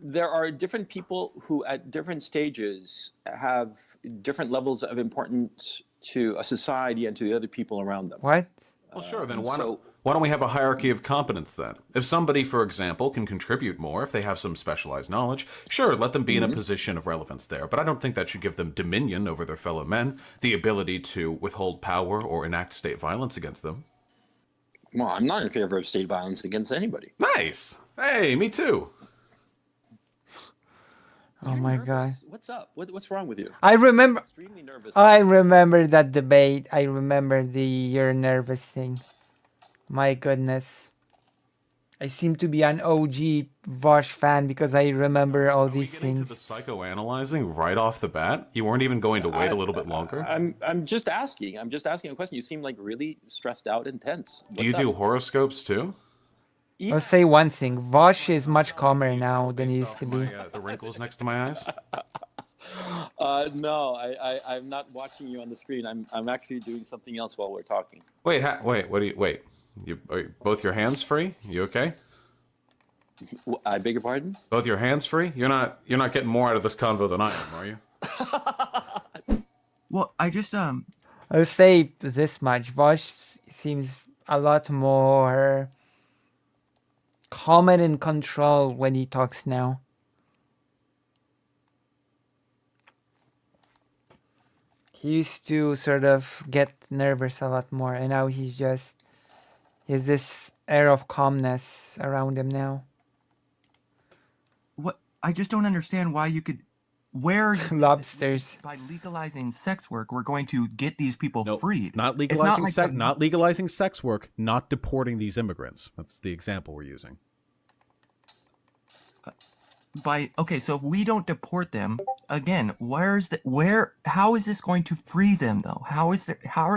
there are different people who, at different stages, have different levels of importance to a society and to the other people around them. What? Well, sure, then and why so- don't we have a hierarchy of competence then? If somebody, for example, can contribute more, if they have some specialized knowledge, sure, let them be in a position of relevance there. But I don't think that should give them dominion over their fellow men, the ability to withhold power or enact state violence against them. Well, I'm not in favor of state violence against anybody. Nice! Hey, me too! Oh You're my nervous. god. What's up? What's wrong with you? I remember. Extremely nervous. I remember that debate. I remember the you're nervous thing. My goodness. I seem to be an OG Vaush fan because I remember all Are we these getting to things. the psychoanalyzing right off the bat? You weren't even going to wait a little bit longer? I'm just asking. I'm just asking a question. You seem like really stressed out and tense. Do you do horoscopes too? Yeah. I'll say one thing. Vaush is much calmer now than he used to be. The wrinkles next to my eyes? No, I'm not watching you on the screen. I'm actually doing something else while we're talking. Wait, wait. Are both your hands free? You okay? I beg your pardon? Both your hands free? You're not getting more out of this convo than I am, are you? Well, I just I'll say this much. Vaush seems a lot more calm and in control when he talks now. He used to sort of get nervous a lot more, and now he has this air of calmness around him now. what I just don't understand why you could where Lobsters. by legalizing sex work we're going to get these people Nope. freed. Not It's legalizing like sex. the- Not legalizing sex work. Not deporting these immigrants. That's the example we're using. Okay, so if we don't deport them, again, how is this going to free them though? How are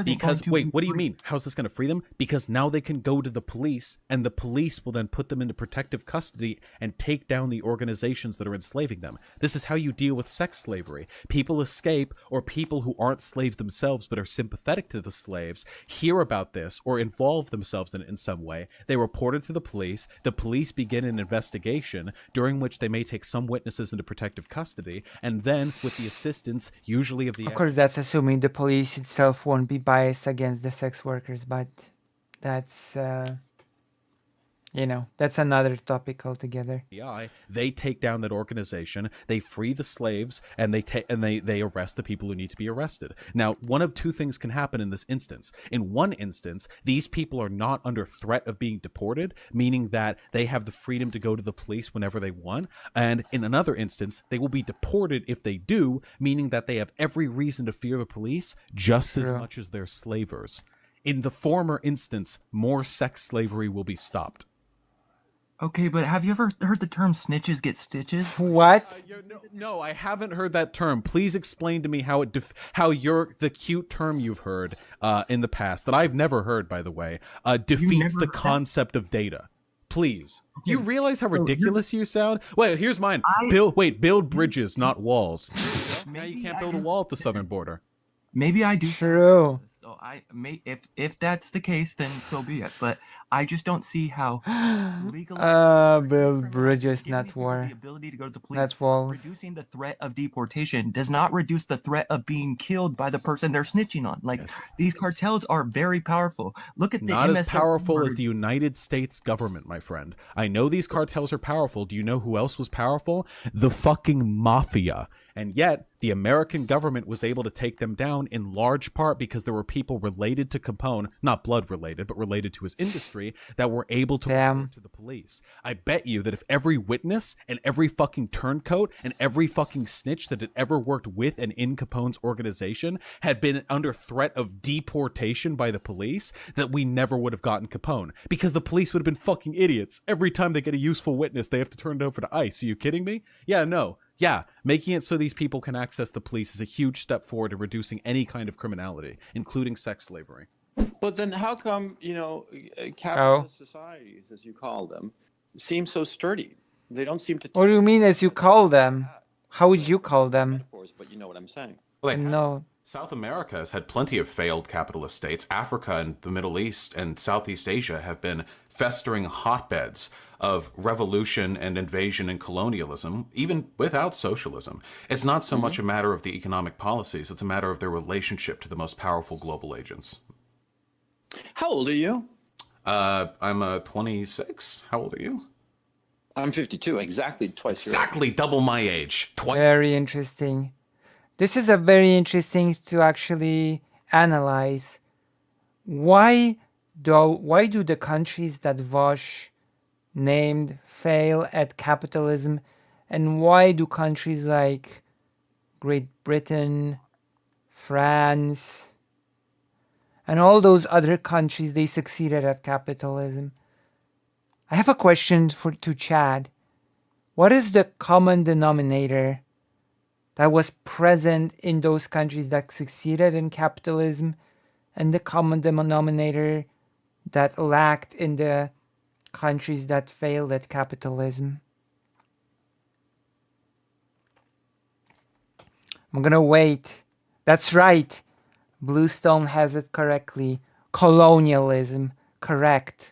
they Because going to wait, be what do you free? mean? How's this going to free them? Because now they can go to the police, and the police will then put them into protective custody and take down the organizations that are enslaving them. This is how you deal with sex slavery. People escape, or people who aren't slaves themselves but are sympathetic to the slaves hear about this or involve themselves in it in some way. They report it to the police. The police begin an investigation during which they may take some witnesses into protective custody, and then with the assistance usually of the Of course, that's assuming the police itself won't be biased against the sex workers, but that's, that's another topic altogether. FBI, they take down that organization, they free the slaves, and they arrest the people who need to be arrested. Now, one of two things can happen in this instance. In one instance, these people are not under threat of being deported, meaning that they have the freedom to go to the police whenever they want, and in another instance, they will be deported if they do, meaning that they have every reason to fear the police just as True. much as they're slavers. In the former instance, more sex slavery will be stopped. Okay, but have you ever heard the term snitches get stitches? What? No, I haven't heard that term. Please explain to me how the cute term you've heard in the past that I've never heard, by the way, defeats never the heard that? concept of data. Please. Do you Okay, realize how so here's- ridiculous you sound? Wait, here's mine. Build bridges, not walls. Now you Maybe can't I build a do- wall at the southern border. Maybe I do. True. So if that's the case, then so be it. But I just don't see how Build bridges, giving not these people war. the ability to go to the police, Not walls. reducing the threat of deportation does not reduce the threat of being killed by the person they're snitching on. Like these cartels are very powerful. Look at the Not as MSW powerful as murder. the United States government, my friend. I know these cartels are powerful. Do you know who else was powerful? The fucking mafia. And yet, the American government was able to take them down in large part because there were people related to Capone, not blood related, but related to his industry, that were able to Damn. report to the police. I bet you that if every witness and every fucking turncoat and every fucking snitch that had ever worked with and in Capone's organization had been under threat of deportation by the police, that we never would have gotten Capone. Because the police would have been fucking idiots. Every time they get a useful witness, they have to turn it over to ICE. Are you kidding me? Yeah, no. Yeah, making it so these people can access the police is a huge step forward in reducing any kind of criminality, including sex slavery. But then how come, capitalist societies, as you call them, seem so sturdy? They don't seem to What do you mean as you call them? How would you call them? metaphors, but you know what I'm saying. Well, they have. No. South America has had plenty of failed capitalist states. Africa and the Middle East and Southeast Asia have been festering hotbeds of revolution and invasion and colonialism, even without socialism. It's not so much a matter of the economic policies, it's a matter of their relationship to the most powerful global agents. How old are you? I'm 26. How old are you? I'm 52, exactly twice your age. Exactly double my age. Twice. Very interesting. This is a very interesting to actually analyze. Why do the countries that Vaush named fail at capitalism, and why do countries like Great Britain, France, and all those other countries, they succeeded at capitalism? I have a question to Chad. What is the common denominator that was present in those countries that succeeded in capitalism, and the common denominator that lacked in the countries that failed at capitalism? I'm gonna wait. That's right. Bluestone has it correctly. Colonialism. Correct.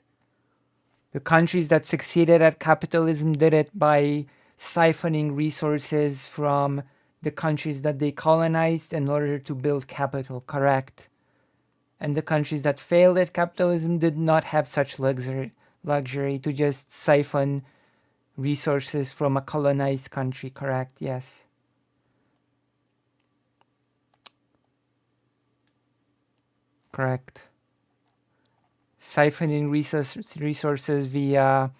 The countries that succeeded at capitalism did it by siphoning resources from the countries that they colonized in order to build capital. Correct. And the countries that failed at capitalism did not have such luxury to just siphon resources from a colonized country. Correct. Yes. Correct. Siphoning resources via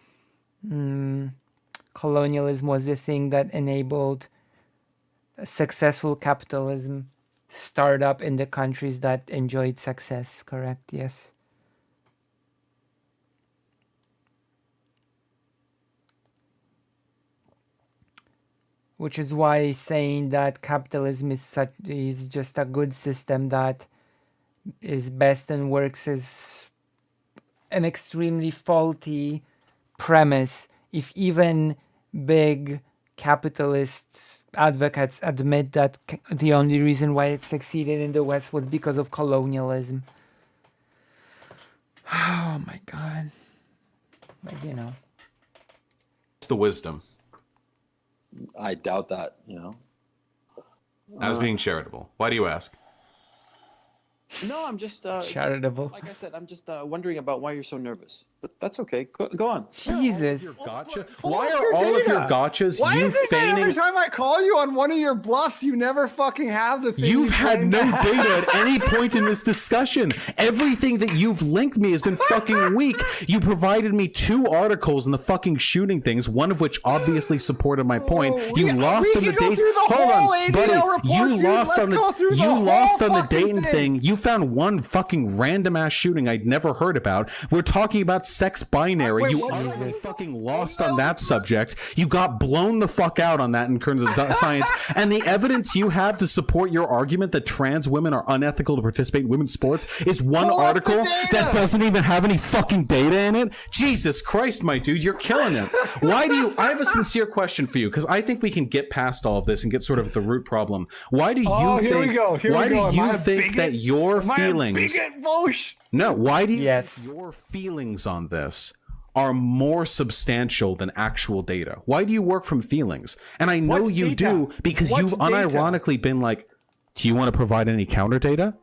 colonialism was the thing that enabled successful capitalism start up in the countries that enjoyed success. Correct, yes. Which is why saying that capitalism is just a good system that is best and works is an extremely faulty premise. If even big capitalist advocates admit that the only reason why it succeeded in the West was because of colonialism. Oh my God. But you know. It's the wisdom. I doubt that, you know. I was being charitable. Why do you ask? No, I'm just charitable. like I said, I'm just wondering about why you're so nervous. But that's okay. Go on. Jesus. Gotcha. Pull Why up are your all of data. your gotchas Why you is it that feigning? every time I call you on one of your bluffs, you never fucking have the thing You've you had claim no to have? data at any point in this discussion. Everything that you've linked me has been fucking weak. You provided me 2 articles in the fucking shooting things, one of which obviously supported my point. You lost on the can go date. through the Hold whole on, ADL buddy. report, You dude. lost Let's on go through the the you whole lost on the fucking Dayton thing. thing. You found one fucking random ass shooting I'd never heard about. We're talking about sex binary. Wait, You what? utterly fucking lost on that subject. You got blown the fuck out on that in terms of science. And the evidence you have to support your argument that trans women are unethical to participate in women's sports is one Pull up the article data. that doesn't even have any fucking data in it. Jesus Christ, my dude, you're killing it. Why do you? I have a sincere question for you because I think we can get past all of this and get sort of at the root problem. Why do you Oh, think? here we go. Here why we go. do Am I you a think bigot? that your Am I a feelings? bigot, Vaush? No, why do you Yes. think your feelings on this are more substantial than actual data? Why do you work from feelings? And I know What's you data? do because What's you've data? unironically been like, do you want to provide any counter data?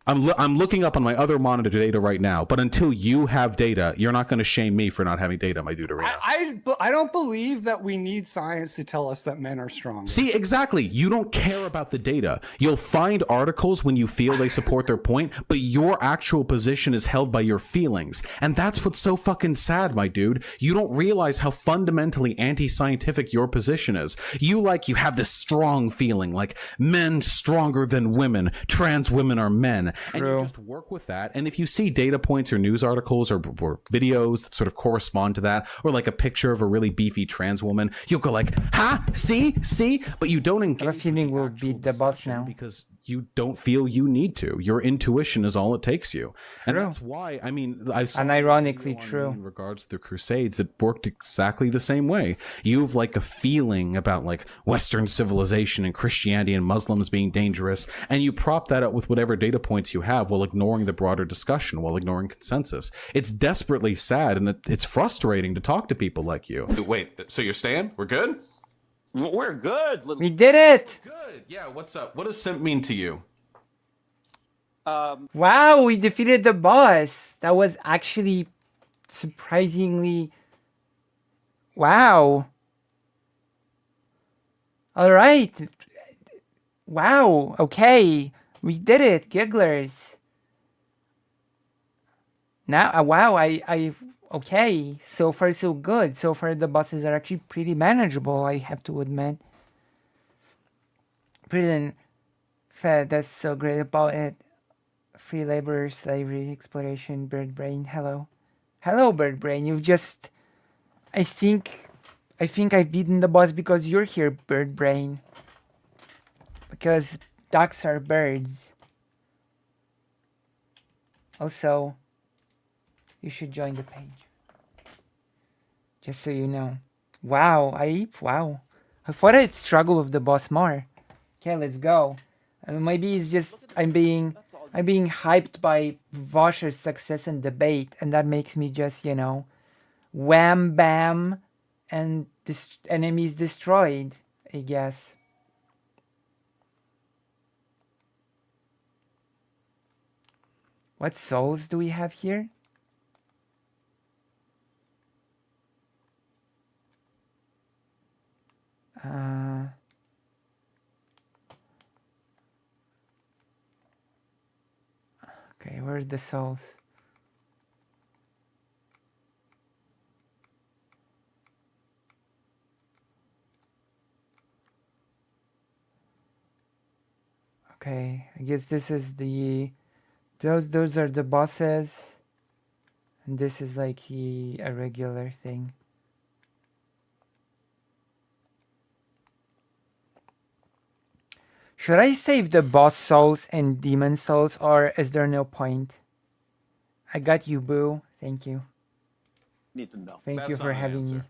I'm looking up on my other monitor data right now, but until you have data, you're not going to shame me for not having data, my dude. I don't believe that we need science to tell us that men are strong. See, exactly. You don't care about the data. You'll find articles when you feel they support their point, but your actual position is held by your feelings. And that's what's so fucking sad, my dude. You don't realize how fundamentally anti-scientific your position is. You have this strong feeling, like men stronger than women, trans women are men. And you just work with that. And if you see data points or news articles or videos that sort of correspond to that, or like a picture of a really beefy trans woman, you'll go like, ha, see? But you don't engage. I have a feeling we'll beat the boss now. Because you don't feel you need to. Your intuition is all it takes you. And True. that's why, I mean, I've seen Unironically true. in regards to the Crusades, it worked exactly the same way. You've like a feeling about like Western civilization and Christianity and Muslims being dangerous, and you prop that up with whatever data points you have while ignoring the broader discussion, while ignoring consensus. It's desperately sad, and it's frustrating to talk to people like you. Wait, so you're staying? We're good? We're good. We did it! Good. Yeah, what's up? What does simp mean to you? Wow, we defeated the boss. That was actually surprisingly... Wow. Alright. Wow, okay. We did it, gigglers. Now, wow, okay. So far, so good. So far, the bosses are actually pretty manageable, I have to admit. Prison Fed, that's so great about it. Free labor, slavery, exploration, bird brain. Hello. Hello, bird brain. You've just... I think I've beaten the boss because you're here, bird brain. Because ducks are birds. Also, you should join the page. Just so you know. Wow, wow. I thought I'd struggle with the boss more. Okay, let's go. Maybe it's just I'm being hyped by Vaush's success in debate, and that makes me just, you know, wham bam, and this enemies destroyed, I guess. What souls do we have here? Okay, where's the souls? Okay, I guess this is the... Those are the bosses. And this is like a regular thing. Should I save the boss souls and demon souls, or is there no point? I got you, boo. Thank you. Need to know. Thank you That's for not an having me. answer.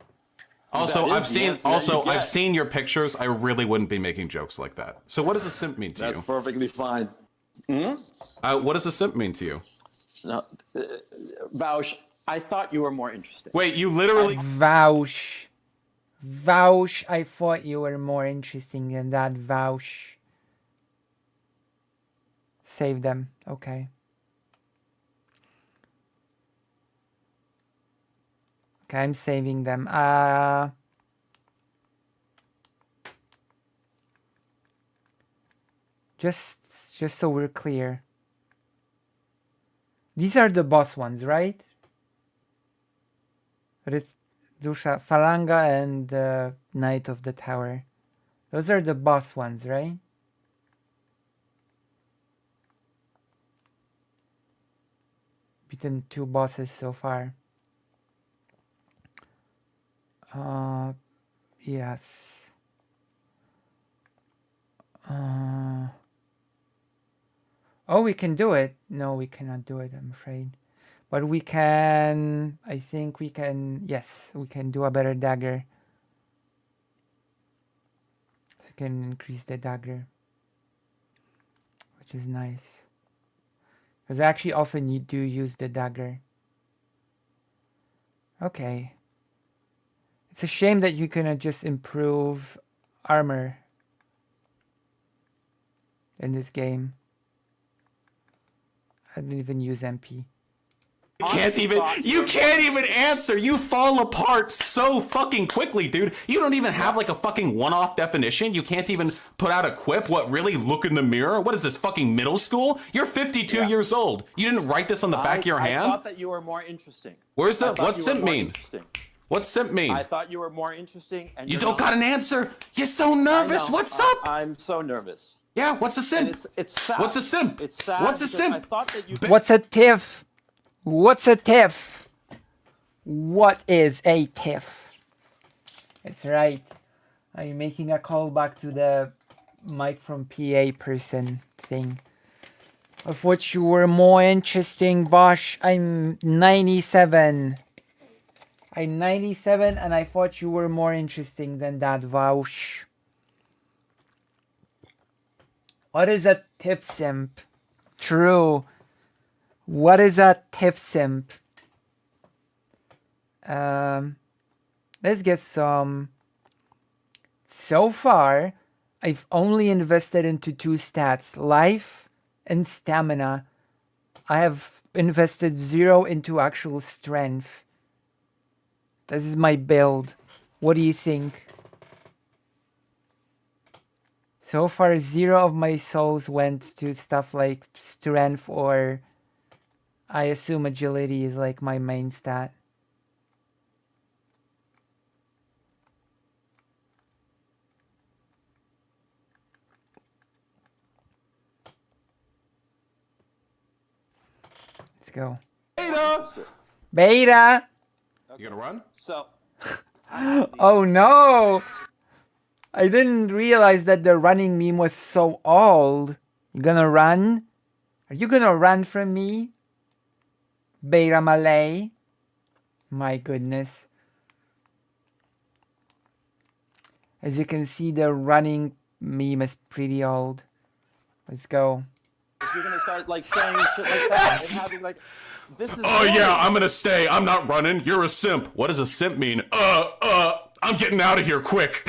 Also, That is the answer that you I've get. seen your pictures. I really wouldn't be making jokes like that. So what does a simp mean to That's you? perfectly fine. What does a simp mean to you? No, Vaush, I thought you were more interesting. Wait, you literally... Vaush. Vaush, I thought you were more interesting than that, Vaush. Save them. Okay. Okay, I'm saving them. Just so we're clear. These are the boss ones, right? Dusha, Falanga and Knight of the Tower. Those are the boss ones, right? Beaten 2 bosses so far. Yes. Oh, we can do it. No, we cannot do it, I'm afraid. But we can... I think we can... Yes, we can do a better dagger. So we can increase the dagger. Which is nice. Because actually often you do use the dagger. Okay. It's a shame that you cannot just improve armor in this game. I didn't even use MP. You can't even answer. You fall apart so fucking quickly, dude. You don't even have like a fucking one-off definition. You can't even put out a quip. What, really? Look in the mirror? What is this, fucking middle school? You're 52 years old. You didn't write this on the back of your hand? I thought that you were more interesting. Where's the... I thought What's you were simp more mean? interesting. What's simp mean? I thought you were more interesting. And You you're don't not. got an answer. You're so I nervous. know. What's up? I'm so nervous. Yeah, what's a simp? And it's sad. What's a simp? It's sad. What's a because simp? I thought that you. What's a tiff? What's a tiff? What is a tiff? That's right. I'm making a callback to the Mike from PA person thing. I thought you were more interesting, Vaush. I'm 97. I'm 97 and I thought you were more interesting than that, Vaush. What is a tip simp? True. What is a tip simp? Let's get some. So far, I've only invested into 2 stats, life and stamina. I have invested 0 into actual strength. This is my build. What do you think? So far, 0 of my souls went to stuff like strength, or I assume agility is like my main stat. Let's go. Beta! Beta! You gonna run? So, Oh no! I didn't realize that the running meme was so old. You gonna run? Are you gonna run from me? Beta Malay? My goodness. As you can see, the running meme is pretty old. Let's go. if you're gonna start like saying shit like that and having like, this is. Oh normal. yeah, I'm gonna stay. I'm not running. You're a simp. What does a simp mean? I'm getting out of here quick.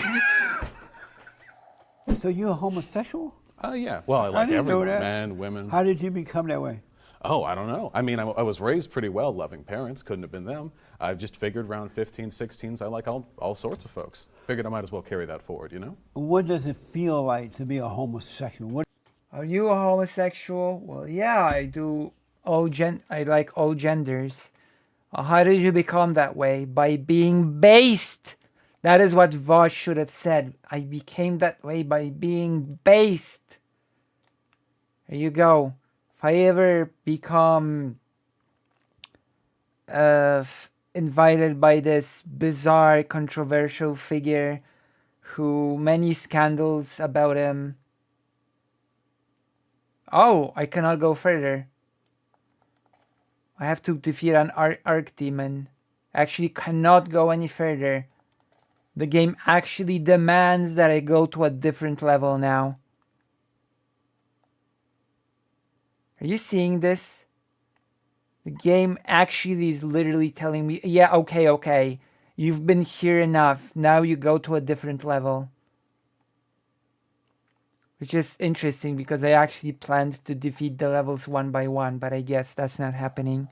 So you're a homosexual? Yeah. Well, I like didn't know everyone, that. men, women. How did you become that way? Oh, I don't know. I mean, I was raised pretty well, loving parents. Couldn't have been them. I've just figured around 15, 16s, I like all sorts of folks. Figured I might as well carry that forward, you know? What does it feel like to be a homosexual? What? Are you a homosexual? Well, yeah, I do. I like all genders. How did you become that way? By being based. That is what Vaush should have said. I became that way by being based. There you go. If I ever become invited by this bizarre, controversial figure who many scandals about him. Oh, I cannot go further. I have to defeat an Archdemon. Actually cannot go any further. The game actually demands that I go to a different level now. Are you seeing this? The game actually is literally telling me, yeah, okay. You've been here enough. Now you go to a different level. Which is interesting because I actually planned to defeat the levels one by one, but I guess that's not happening.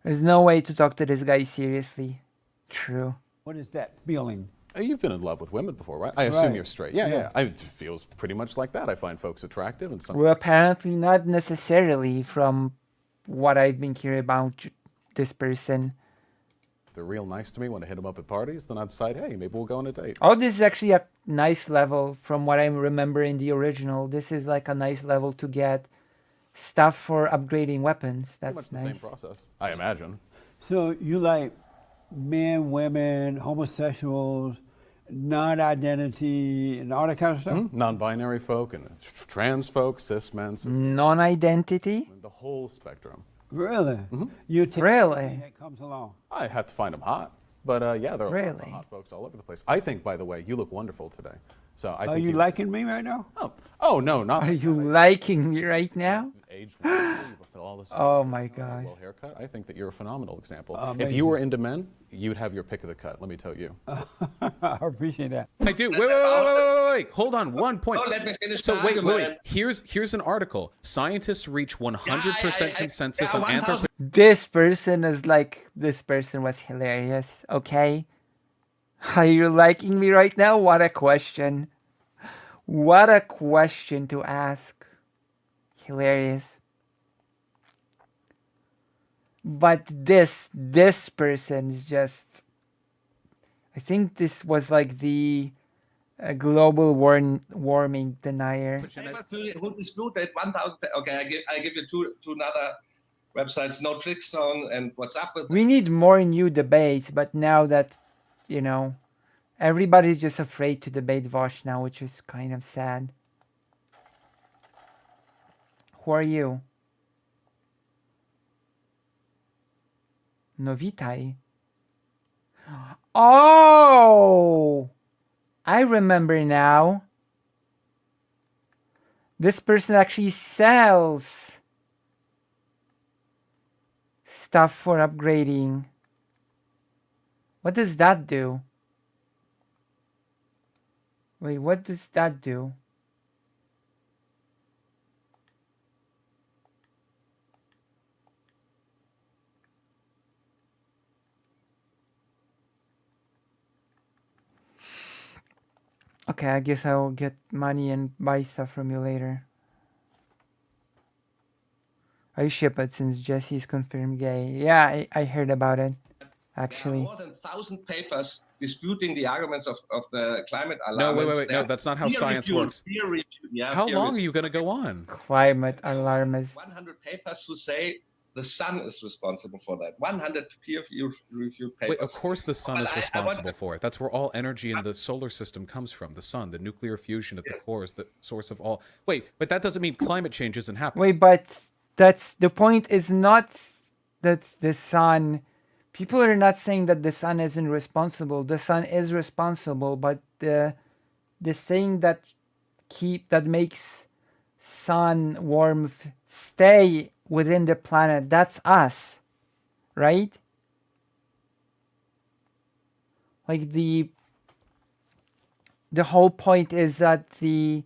There's no way to talk to this guy seriously. True. What is that feeling? You've been in love with women before, right? I assume Right. you're straight. Yeah. It feels pretty much like that. I find folks attractive and some. Well, apparently not necessarily from what I've been hearing about this person. If they're real nice to me when I hit them up at parties, then I'd decide, hey, maybe we'll go on a date. Oh, this is actually a nice level from what I remember in the original. This is like a nice level to get stuff for upgrading weapons. Pretty That's much the nice. same process, I imagine. So you like men, women, homosexuals, non-identity, and all that kind of stuff? Non-binary folk and trans folk, cis men, cis Non-identity? the whole spectrum. Really? You take Really? anything that comes along. I have to find them hot. But yeah, there are lots of Really? hot folks all over the place. I think, by the way, you look wonderful today. So I Are think you liking me right now? Oh no, not Are you liking me right now? age wonderfully, with all this Oh my God. well haircut. I think that you're a phenomenal example. If Amazing. you were into men, you'd have your pick of the cut. Let me tell you. I appreciate that. I do. Wait. Hold on. One point. Oh, let me finish So the wait. argument. Here's an article. Scientists reach 100% consensus on 1000. This person was hilarious, okay? Are you liking me right now? What a question. What a question to ask. Hilarious. But this person is just... I think this was like the global warming denier. Famous who disputed 1,000. Okay, I give you two another websites. No Trick Zone and What's Up with. We need more new debates, but now that, everybody's just afraid to debate Vaush now, which is kind of sad. Who are you? Novitai. Oh! I remember now. This person actually sells stuff for upgrading. What does that do? Wait, what does that do? Okay, I guess I'll get money and buy stuff from you later. I ship it since Jesse's confirmed gay. Yeah, I heard about it, There actually. are more than 1,000 papers disputing the arguments of the climate No, alarmists. wait. No, that's not how science works. How long are you going to go on? Climate alarmist. 100 papers who say the sun is responsible for that. 100 peer-reviewed papers. Wait, of course the sun But is I want- responsible for it. That's where all energy in the solar system comes from. The sun, the nuclear fusion at the core is the source of all. Wait, but that doesn't mean climate change isn't happening. Wait, but that's the point is not that the sun. People are not saying that the sun isn't responsible. The sun is responsible, but the thing that makes sun warmth stay within the planet, that's us, right? Like the whole point is that the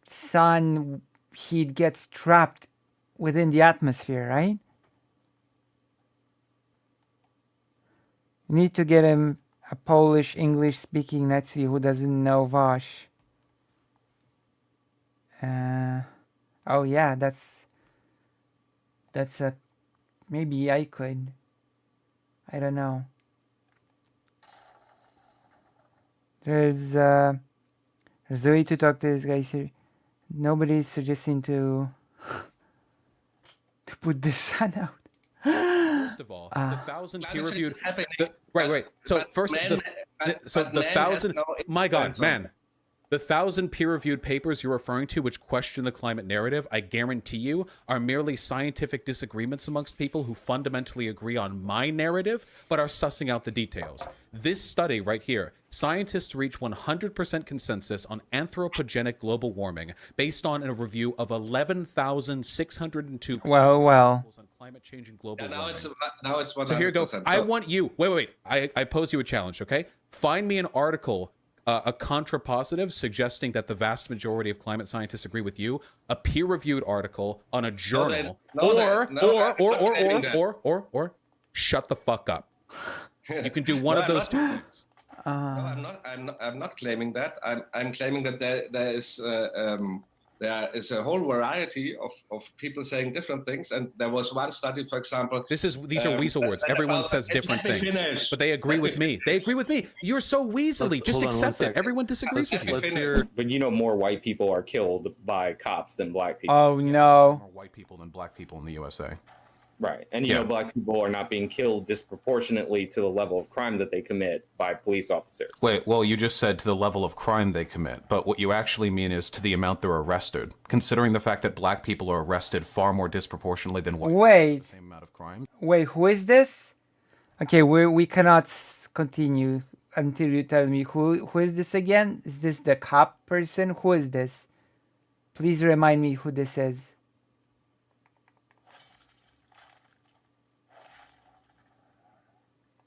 sun heat gets trapped within the atmosphere, right? We need to get him a Polish English speaking Nazi who doesn't know Vaush. Oh yeah, that's a maybe I could. I don't know. There's a way to talk to this guy here. Nobody's suggesting to put the sun out. First of all, the 1,000 peer-reviewed. Right. So first, the 1,000. My God, man. The 1,000 peer-reviewed papers you're referring to, which question the climate narrative, I guarantee you, are merely scientific disagreements amongst people who fundamentally agree on my narrative, but are sussing out the details. This study right here, scientists reach 100% consensus on anthropogenic global warming based on a review of 11,602 Well. on climate change and global now warming. now it's 100%. So here you go. I want you. Wait. I pose you a challenge. Okay, find me an article. A contrapositive suggesting that the vast majority of climate scientists agree with you, a peer-reviewed article on a journal, or shut the fuck up. You can do one of those two things. No, I'm not claiming that. I'm claiming that there is a whole variety of people saying different things. And there was one study, for example. These are weasel words. Everyone says different things, but they agree with me. They agree with me. You're so weaselly. Just accept it. Everyone disagrees with you. Let's hear. But you know, more white people are killed by cops than black people. Oh no. More white people than black people in the USA. Right. And you know, black people are not being killed disproportionately to the level of crime that they commit by police officers. Wait, well, you just said to the level of crime they commit, but what you actually mean is to the amount they're arrested, considering the fact that black people are arrested far more disproportionately than white people for the same amount of crime. Wait, who is this? Okay, we cannot continue until you tell me who is this again? Is this the cop person? Who is this? Please remind me who this is.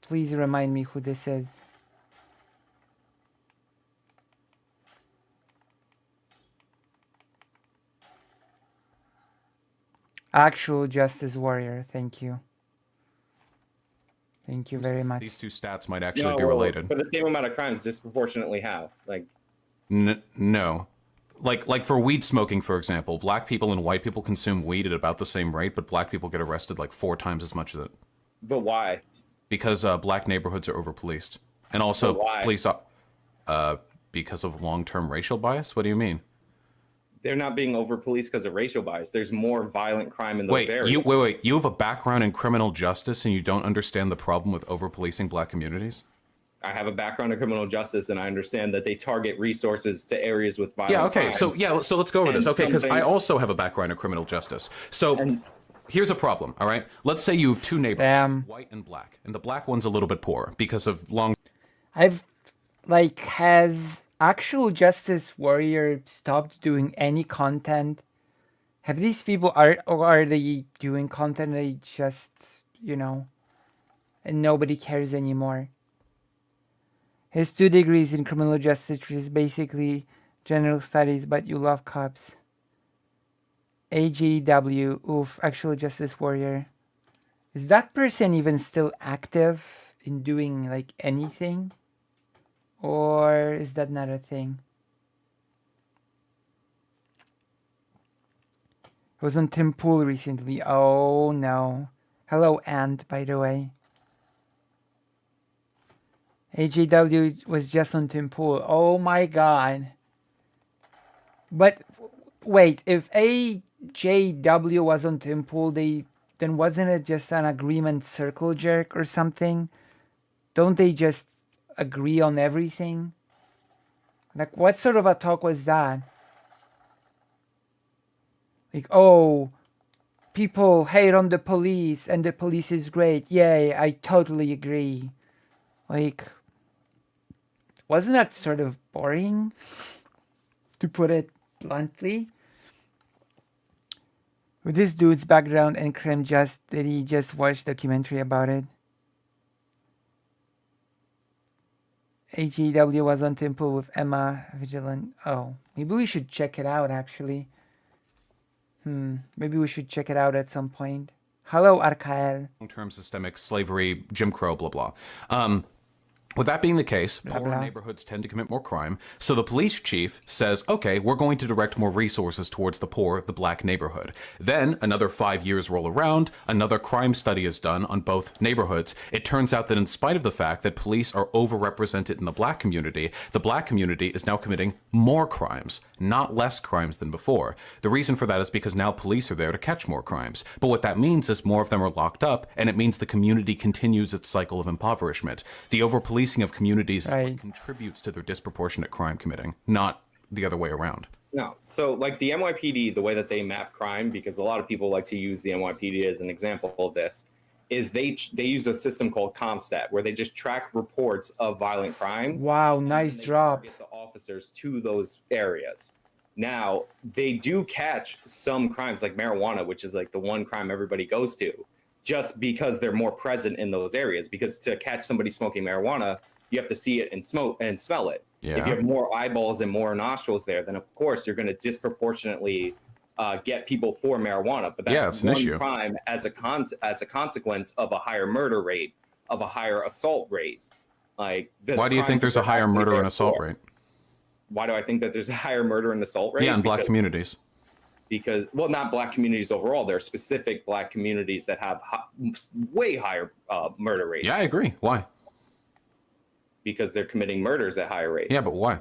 Please remind me who this is. Actual justice warrior, thank you. Thank you very much. These two stats might actually be related. For the same amount of crimes, disproportionately how? Like, no. Like for weed smoking, for example, black people and white people consume weed at about the same rate, but black people get arrested like 4 times as much as it. But why? Because black neighborhoods are over-policed. And also police because of long-term racial bias? What do you mean? They're not being over-policed because of racial bias. There's more violent crime in those areas. You have a background in criminal justice and you don't understand the problem with over-policing black communities? I have a background in criminal justice, and I understand that they target resources to areas with violent Yeah, okay. crime. So let's go over And this. Okay, because I something- also have a background in criminal justice. So here's a problem, all right? Let's say you have two neighborhoods, white and black, and the black one's a little bit poor because of long... Has Actual Justice Warrior stopped doing any content? Have these people, are they doing content they just, and nobody cares anymore? His 2 degrees in criminal justice, which is basically general studies, but you love cops. AGW, oof, Actual Justice Warrior. Is that person even still active in doing like anything? Or is that not a thing? I was on Tim Pool recently. Oh no. Hello, Ant, by the way. AJW was just on Tim Pool. Oh my god. But wait, if AJW was on Tim Pool, then wasn't it just an agreement circle jerk or something? Don't they just agree on everything? Like, what sort of a talk was that? Like, oh, people hate on the police and the police is great. Yay, I totally agree. Like, wasn't that sort of boring? To put it bluntly. With this dude's background and crime, did he just watch documentary about it? AGW was on Temple with Emma Vigilant. Oh, maybe we should check it out actually. Maybe we should check it out at some point. Hello, Arkael. Long-term systemic slavery, Jim Crow, blah, blah. With that being the case, poorer neighborhoods tend to commit more crime. So the police chief says, okay, we're going to direct more resources towards the poor, the black neighborhood. Then another 5 years roll around, another crime study is done on both neighborhoods. It turns out that in spite of the fact that police are overrepresented in the black community is now committing more crimes, not less crimes than before. The reason for that is because now police are there to catch more crimes. But what that means is more of them are locked up, and it means the community continues its cycle of impoverishment. The over-policing of communities contributes to their disproportionate crime committing, not the other way around. No. So like the NYPD, the way that they map crime, because a lot of people like to use the NYPD as an example of this, is they use a system called ComStat, where they just track reports of violent crimes. Wow, nice drop. Get the officers to those areas. Now, they do catch some crimes like marijuana, which is like the one crime everybody goes to, just because they're more present in those areas. Because to catch somebody smoking marijuana, you have to see it and smell it. Yeah. If you have more eyeballs and more nostrils there, then of course you're going to disproportionately get people for marijuana. But that's an one issue. crime as a consequence of a higher murder rate, of a higher assault rate. Like, why do you think there's a higher murder and assault rate? Why do I think that there's a higher murder and assault rate? Yeah, in black communities. Because, well, not black communities overall. There are specific black communities that have way higher murder rates. Yeah, I agree. Why? Because they're committing murders at higher rates. Yeah, but why?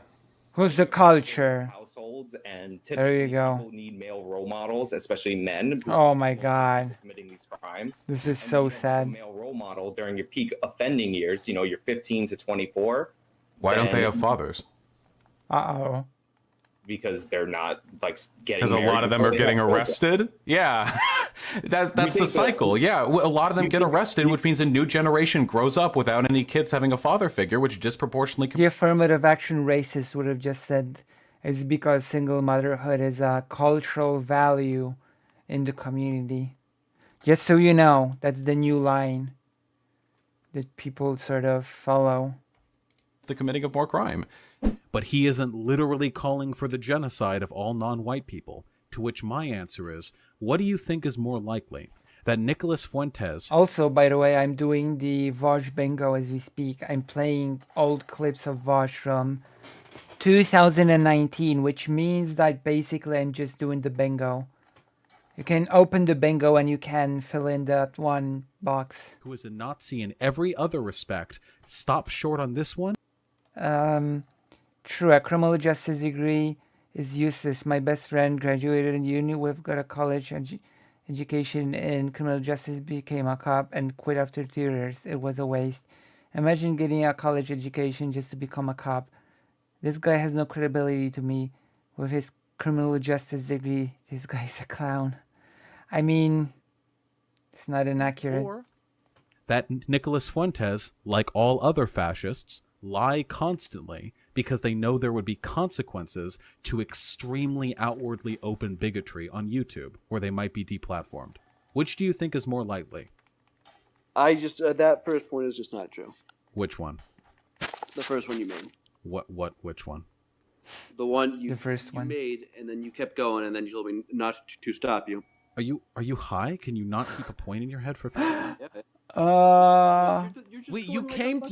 Who's the culture? Households, and there you typically go. people need male role models, especially men. Oh my god. Committing these crimes. This is so sad. Male role model during your peak offending years, you're 15 to 24. Why don't they have fathers? Uh-oh. Because they're not like getting. Because a lot of them are getting arrested. Yeah, that's the cycle. Yeah, a lot of them get arrested, which means a new generation grows up without any kids having a father figure, which disproportionately. The affirmative action racist would have just said it's because single motherhood is a cultural value in the community. Just so you know, that's the new line that people sort of follow. The committing of more crime. But he isn't literally calling for the genocide of all non-white people, to which my answer is, what do you think is more likely? That Nicholas Fuentes... Also, by the way, I'm doing the Vaush bingo as we speak. I'm playing old clips of Vaush from 2019, which means that basically I'm just doing the bingo. You can open the bingo and you can fill in that one box. Who is a Nazi in every other respect, stop short on this one? True, a criminal justice degree is useless. My best friend graduated in uni. We've got a college education in criminal justice, became a cop, and quit after 2 years. It was a waste. Imagine getting a college education just to become a cop. This guy has no credibility to me with his criminal justice degree. This guy's a clown. I mean, it's not inaccurate. Or that Nicolas Fuentes, like all other fascists, lie constantly because they know there would be consequences to extremely outwardly open bigotry on YouTube, where they might be deplatformed. Which do you think is more likely? I just that first point is just not true. Which one? The first one you made. Which one? The one you The first one. made, and then you kept going, and then you told me not to stop you. Are you high? Can you not keep a point in your head for? Uh, Wait,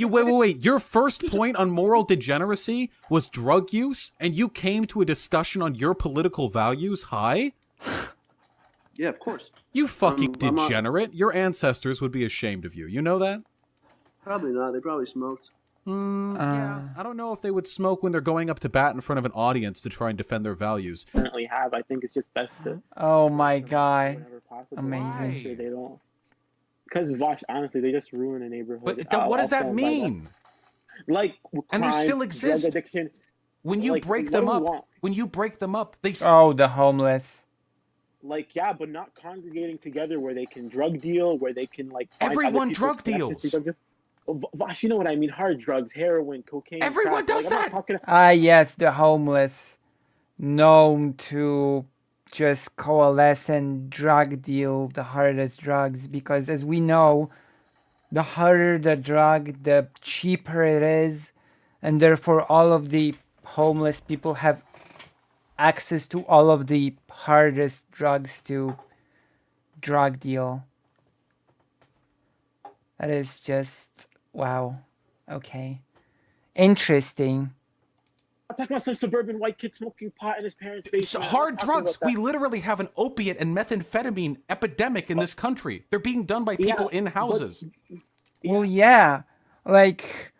wait. Your first point on moral degeneracy was drug use, and you came to a discussion on your political values high? Yeah, of course. You fucking I'm not- degenerate. Your ancestors would be ashamed of you. You know that? Probably not. They probably smoked. Yeah. I don't know if they would smoke when they're going up to bat in front of an audience to try and defend their values. Currently have. I think it's just best to. Oh my god. Whenever possible. Amazing. Make sure they don't. Because Vaush, honestly, they just ruin a neighborhood. But what does that stand by mean? Like, And they crime, still drug exist. addiction. When you Like, break what them do we up, want? they. Oh, the homeless. Like, yeah, but not congregating together where they can drug deal, where they can like. find other Everyone people's drug connections to deals. drugs. Oh, Vaush, you know what I mean? Hard drugs, heroin, cocaine. Everyone crack. does Like, I'm not that. talking- Ah, yes, the homeless. Known to just coalesce and drug deal the hardest drugs because, as we know, the harder the drug, the cheaper it is, and therefore all of the homeless people have access to all of the hardest drugs to drug deal. That is just wow. Okay. Interesting. I'm talking about some suburban white kid smoking pot in his parents' basement. So I'm not hard talking drugs. about that. We literally have an opiate and methamphetamine epidemic in this country. They're being done by people in houses. Well, yeah. Like,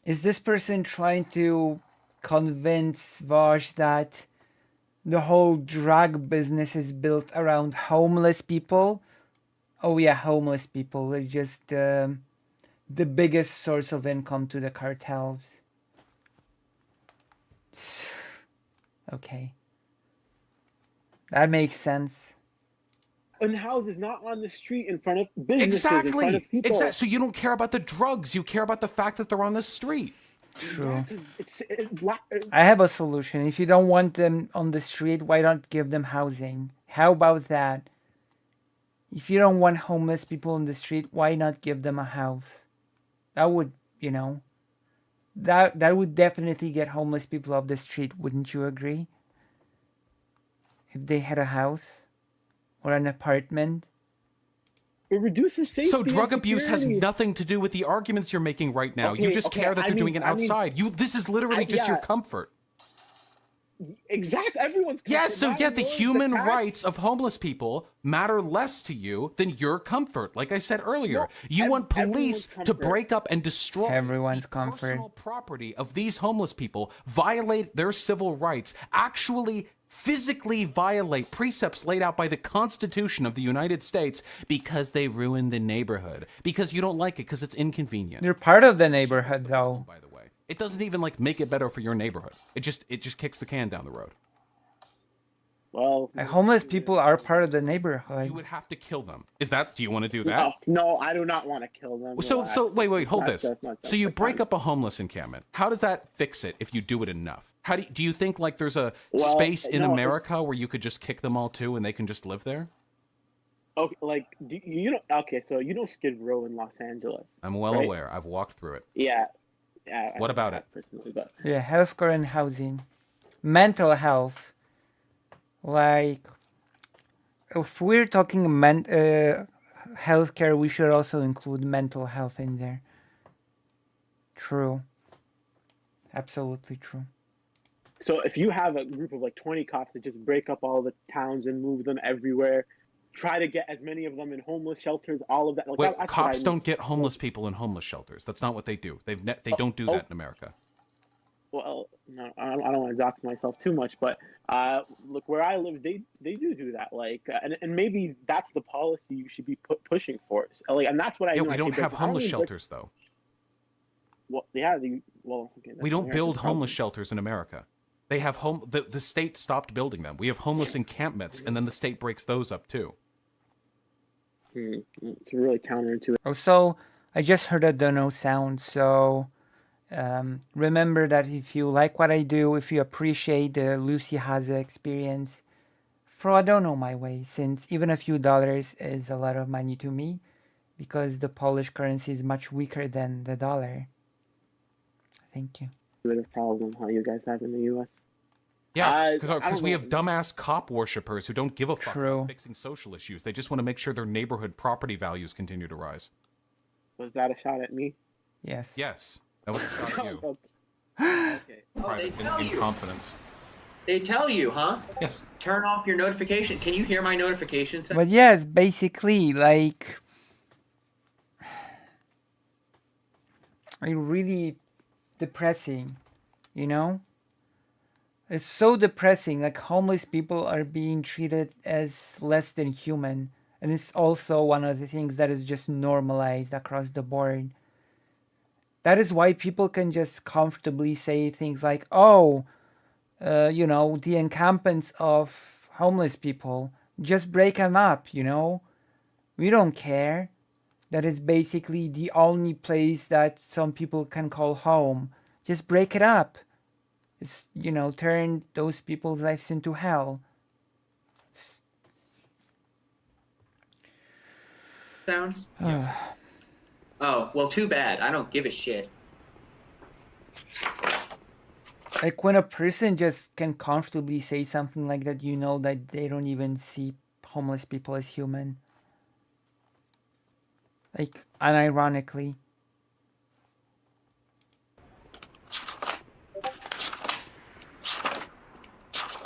is this person trying to convince Vaush that the whole drug business is built around homeless people? Oh, yeah, homeless people. They're just the biggest source of income to the cartels. Okay. That makes sense. In houses, not on the street, in front of businesses, in front Exactly. of people. Exactly. So you don't care about the drugs. You care about the fact that they're on the street. True. It's I have a solution. If you don't want them on the street, why not give them housing? How about that? If you don't want homeless people on the street, why not give them a house? That would, that would definitely get homeless people off the street, wouldn't you agree? If they had a house or an apartment. It reduces safety. So drug and abuse has security. nothing to do with the arguments you're making right now. You Okay, just okay, care that I they're mean- doing it I mean- outside. This is literally just your yeah. comfort. Exactly. Everyone's. Yes, so comfort, yeah, not the yours, human tax- rights of homeless people matter less to you than your comfort. Like I said earlier, No, you want police everyone's to comfort. break up and destroy Everyone's the comfort. personal property of these homeless people, violate their civil rights, actually physically violate precepts laid out by the Constitution of the United States because they ruin the neighborhood. Because you don't like it because it's inconvenient. They're part of the neighborhood, though. By the way, it doesn't even make it better for your neighborhood. It just kicks the can down the road. Well, Homeless people are part of the neighborhood. You would have to kill them. Do you want to do that? No, I do not want to kill them. So Relax. wait, hold Not this. just- not So just you the break crime. up a homeless encampment. How does that fix it if you do it enough? How do you think like there's a Well, space in no, America where you could just kick them all too and they can just live there? Okay, like you know. Okay, so you know Skid Row in Los Angeles. I'm well right? aware. I've walked through it. Yeah. I What don't about know it? personally, but Yeah, healthcare and housing. Mental health. Like, if we're talking healthcare, we should also include mental health in there. True. Absolutely true. So if you have a group of like 20 cops that just break up all the towns and move them everywhere, try to get as many of them in homeless shelters, all of that. Like, Wait, that's what cops I don't mean. get homeless people in homeless shelters. That's not what they do. They don't do that in America. Well, I don't want to dox myself too much, but look where I live, they do that. Like, and maybe that's the policy you should be pushing for. Like, and that's what I Yeah, mean. we I say don't break have them. I don't homeless mean break. shelters though. Well, yeah, well, okay, We that's don't America's build problem. homeless shelters in America. They have the state stopped building them. We have homeless encampments, and then the state breaks those up too. It's really counterintuitive. Also, I just heard a dono sound, so remember that if you like what I do, if you appreciate the Lucy Haza experience, throw a dono my way, since even a few dollars is a lot of money to me, because the Polish currency is much weaker than the dollar. Thank you. The problem how you guys have in the U.S. Yeah, because we have dumbass cop worshippers who don't give a fuck True. about fixing social issues. They just want to make sure their neighborhood property values continue to rise. Was that a shot at me? Yes. Yes, that was a shot at you. Okay. Oh, Private, in confidence. They tell you, huh? Yes. Turn off your notification. Can you hear my notifications? But yes, basically, like, really depressing, you know? It's so depressing, like homeless people are being treated as less than human. And it's also one of the things that is just normalized across the board. That is why people can just comfortably say things like, oh, the encampments of homeless people, just break them up, We don't care. That is basically the only place that some people can call home. Just break it up. It's, turn those people's lives into hell. Sounds? Oh, well, too bad. I don't give a shit. Like when a person just can comfortably say something like that, that they don't even see homeless people as human. Like, unironically.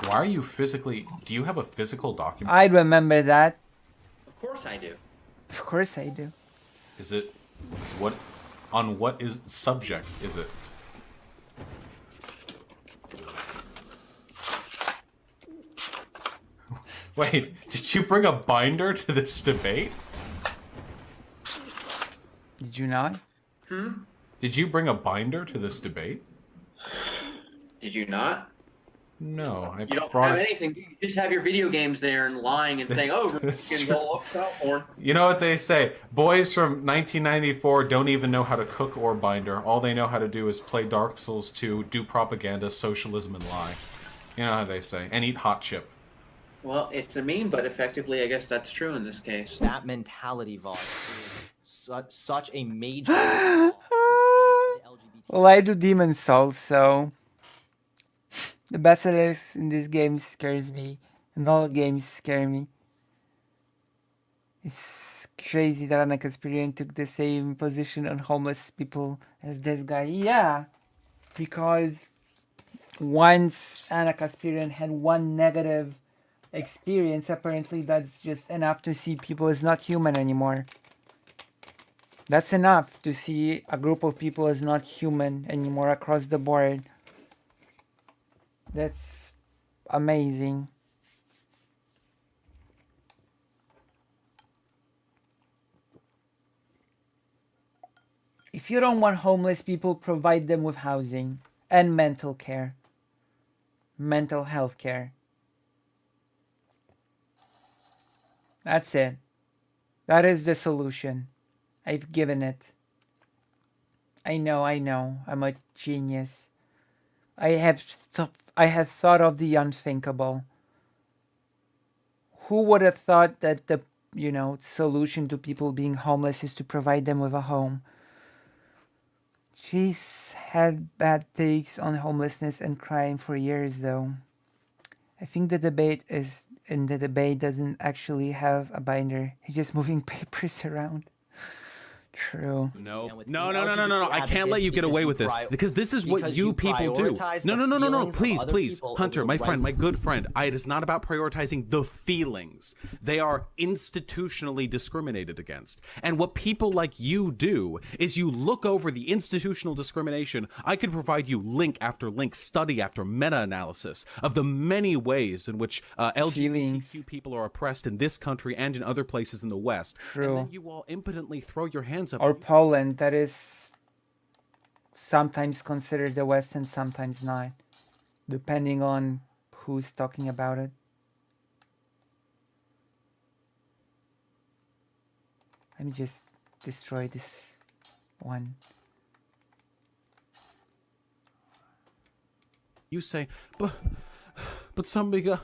Why are you physically... Do you have a physical document? I remember that. Of course I do. Of course I do. Is it... What... On what is subject is it? Wait, did you bring a binder to this debate? Did you not? Did you bring a binder to this debate? Did you not? No, I You don't brought have it. anything. You just have your video games there and lying and saying, "Oh, skins all up south porn." You know what they say? Boys from 1994 don't even know how to cook or binder. All they know how to do is play Dark Souls 2, do propaganda, socialism, and lie. You know how they say. And eat hot chip. Well, it's a meme, but effectively, I guess that's true in this case. That mentality, Vaush, is such a major. Well, I do Demon Souls, so the basilisk in this game scares me, and all games scare me. It's crazy that Anna Kasparian took the same position on homeless people as this guy. Yeah, because once Anna Kasparian had one negative experience, apparently that's just enough to see people as not human anymore. That's enough to see a group of people as not human anymore across the board. That's amazing. If you don't want homeless people, provide them with housing and mental care. Mental health care. That's it. That is the solution. I've given it. I know. I'm a genius. I have thought of the unthinkable. Who would have thought that the, solution to people being homeless is to provide them with a home? She's had bad takes on homelessness and crime for years, though. I think the debate doesn't actually have a binder. He's just moving papers around. True. No, with no, the no, no, no, no, no. I LGBT can't let you get because away you with this because this is what because you you people do. prioritize No, the no, no, no, no. feelings of Please, other please, people Hunter, over my the friend, my rights. good friend. It is not about prioritizing the feelings. They are institutionally discriminated against. And what people like you do is you look over the institutional discrimination. I could provide you link after link, study after meta-analysis of the many ways in which LGBTQ people are oppressed in this country and in other places in the West. True. And then you all impotently throw your hands up. Or Poland, that is sometimes considered the West and sometimes not, depending on who's talking about it. Let me just destroy this one. You say, but somebody got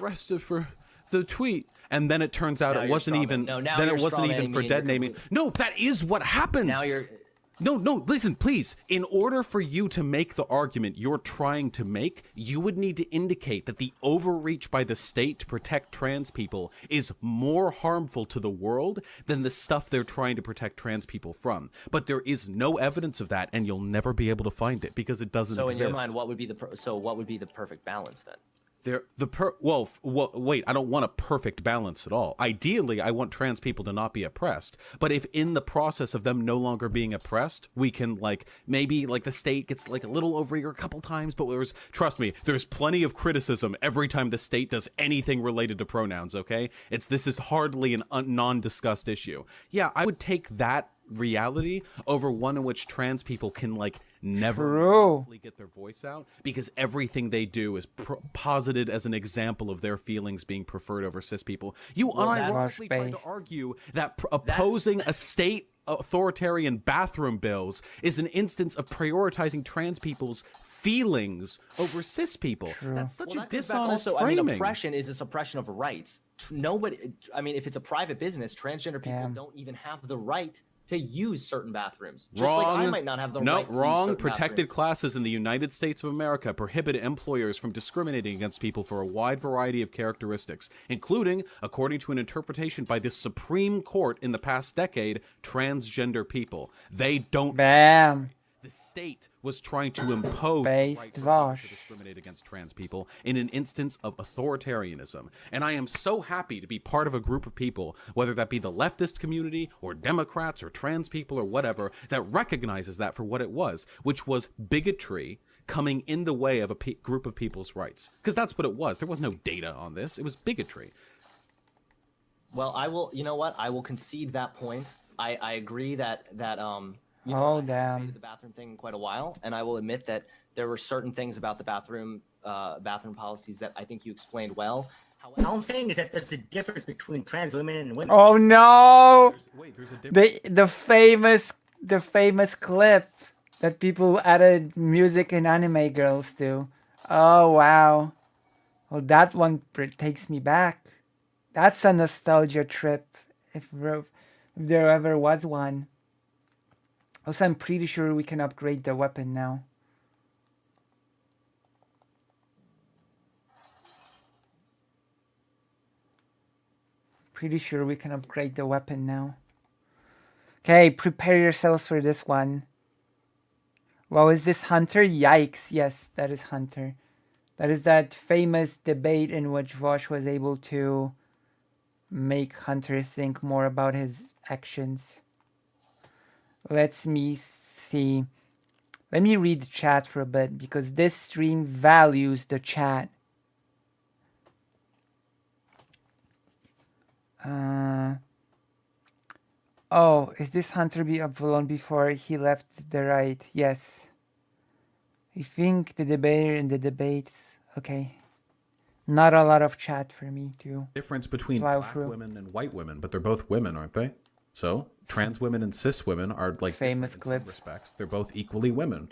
arrested for the tweet, and then it turns out Now it you're wasn't even. strawman. No, now then you're it wasn't strawmanning even for me and you're dead naming. No, that is what happens. Now you're. No, listen, please. In order for you to make the argument you're trying to make, you would need to indicate that the overreach by the state to protect trans people is more harmful to the world than the stuff they're trying to protect trans people from. But there is no evidence of that, and you'll never be able to find it because it doesn't So exist. in your mind, what would be the perfect balance then? Wait, I don't want a perfect balance at all. Ideally, I want trans people to not be oppressed. But if in the process of them no longer being oppressed, we can maybe the state gets a little over here a couple times, but trust me, there's plenty of criticism every time the state does anything related to pronouns, okay? This is hardly a non-discussed issue. Yeah, I would take that reality over one in which trans people can never get their voice out because everything they do is posited as an example of their feelings being preferred over cis people. You unironically try to argue that opposing a state authoritarian bathroom bills is an instance of prioritizing trans people's feelings over cis people. That's such a dishonest framing. Oppression is a suppression of rights. Nobody, if it's a private business, transgender people don't even have the right to use certain bathrooms. Just like I might not have the right to use certain Protected bathrooms. classes in the United States of America prohibit employers from discriminating against people for a wide variety of characteristics, including, according to an interpretation by the Supreme Court in the past decade, transgender people. They don't. Bam. The state was trying to impose the right to discriminate against trans people in an instance of authoritarianism. And I am so happy to be part of a group of people, whether that be the leftist community or Democrats or trans people or whatever, that recognizes that for what it was, which was bigotry coming in the way of a group of people's rights. Because that's what it was. There was no data on this. It was bigotry. Well, I will. You know what? I will concede that point. I agree that Oh, damn. I the bathroom thing in quite a while, and I will admit that there were certain things about the bathroom policies that I think you explained well. However, all I'm saying is that there's a difference between trans women and women. Oh no! There's a difference. The famous clip that people added music and anime girls to. Oh wow! Well, that one takes me back. That's a nostalgia trip, if there ever was one. Also, I'm pretty sure we can upgrade the weapon now. Pretty sure we can upgrade the weapon now. Okay, prepare yourselves for this one. Wow, is this Hunter? Yikes. Yes, that is Hunter. That is that famous debate in which Vaush was able to make Hunter think more about his actions. Let me see. Let me read the chat for a bit because this stream values the chat. Oh, is this Hunter be uploaded before he left the right? Yes. I think the debater in the debates. Okay. Not a lot of chat for me to difference between plow black through. women and white women, but they're both women, aren't they? So trans women and cis women are famous clip. In some respects, they're both equally women.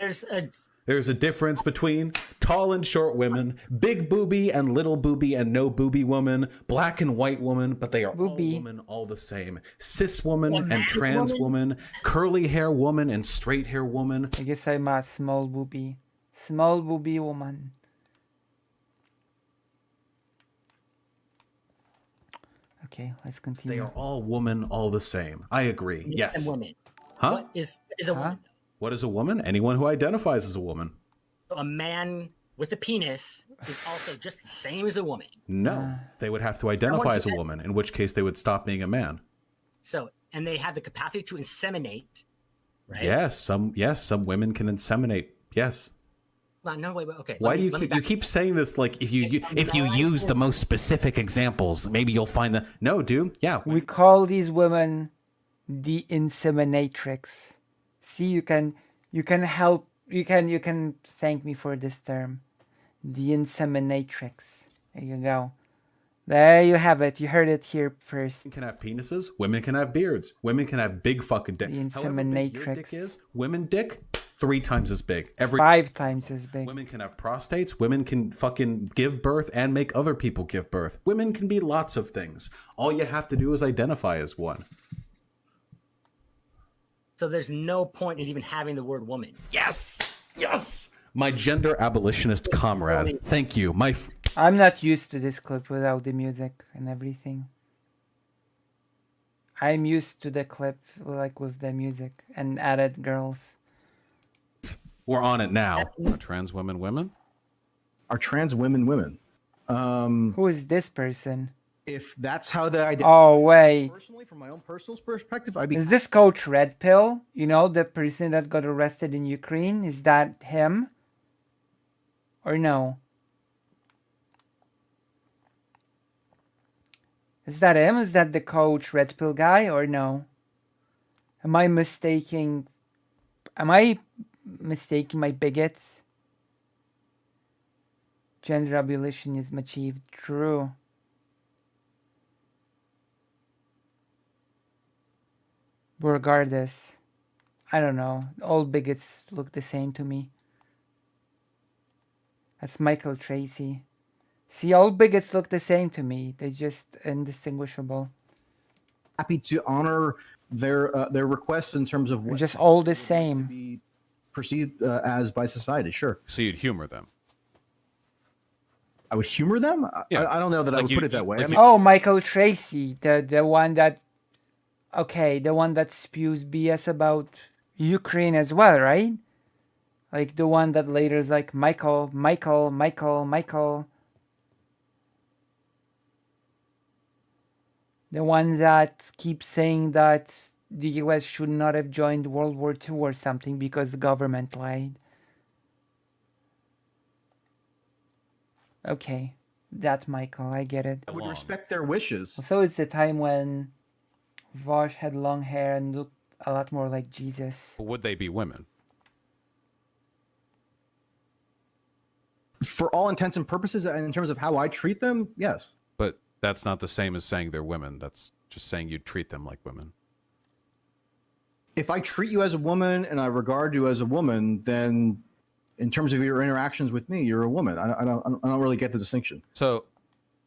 There's a difference between tall and short women, big booby and little booby and no booby woman, black and white woman, but they are all women, all the same. Cis woman and trans woman, curly hair woman and straight hair woman. I guess I'm a small booby woman. Okay, let's continue. They are all woman, all the same. I agree. Men Yes. and women. Huh? What is a woman? What is a woman? Anyone who identifies as a woman. So a man with a penis is also just the same as a woman. No, they would have to identify as a woman, in which case they would stop being a man. So, and they have the capacity to inseminate, right? Yes, some women can inseminate. Yes. No, wait, okay. Why do you keep saying this? Like if you use the most specific examples, maybe you'll find the no, dude. Yeah, we call these women the inseminatrix. See, you can help. You can thank me for this term, the inseminatrix. There you go. There you have it. You heard it here first. Women can have penises. Women can have beards. Women can have big fucking dick. The inseminatrix. However big your dick is, women dick 3 times as big. 5 times as big. Women can have prostates. Women can fucking give birth and make other people give birth. Women can be lots of things. All you have to do is identify as one. So there's no point in even having the word woman. Yes. Yes. My gender abolitionist comrade. Thank you. I'm not used to this clip without the music and everything. I'm used to the clip like with the music and added girls. We're on it now. Are trans women women? Are trans women women? Who is this person? If that's how they identify. Oh wait. Personally, from my own personal perspective, Is this Coach Red Pill? You know, the person that got arrested in Ukraine? Is that him? Or no? Is that him? Is that the Coach Red Pill guy or no? Am I mistaking my bigots? Gender abolitionism achieved. True. Regardless, I don't know. All bigots look the same to me. That's Michael Tracy. See, all bigots look the same to me. They're just indistinguishable. Happy to honor their requests in terms of what just all the same. Be perceived as by society. Sure. So you'd humor them. I would humor them. Yeah. I don't know that I would put it that way. Oh, Michael Tracy, the one that. Okay, the one that spews BS about Ukraine as well, right? Like the one that later is like Michael. The one that keeps saying that the US should not have joined World War II or something because the government lied. Okay, that Michael, I get it. I would respect their wishes. So it's the time when Vaush had long hair and looked a lot more like Jesus. Would they be women? For all intents and purposes, and in terms of how I treat them, yes. But that's not the same as saying they're women. That's just saying you treat them like women. If I treat you as a woman and I regard you as a woman, then in terms of your interactions with me, you're a woman. I don't really get the distinction. So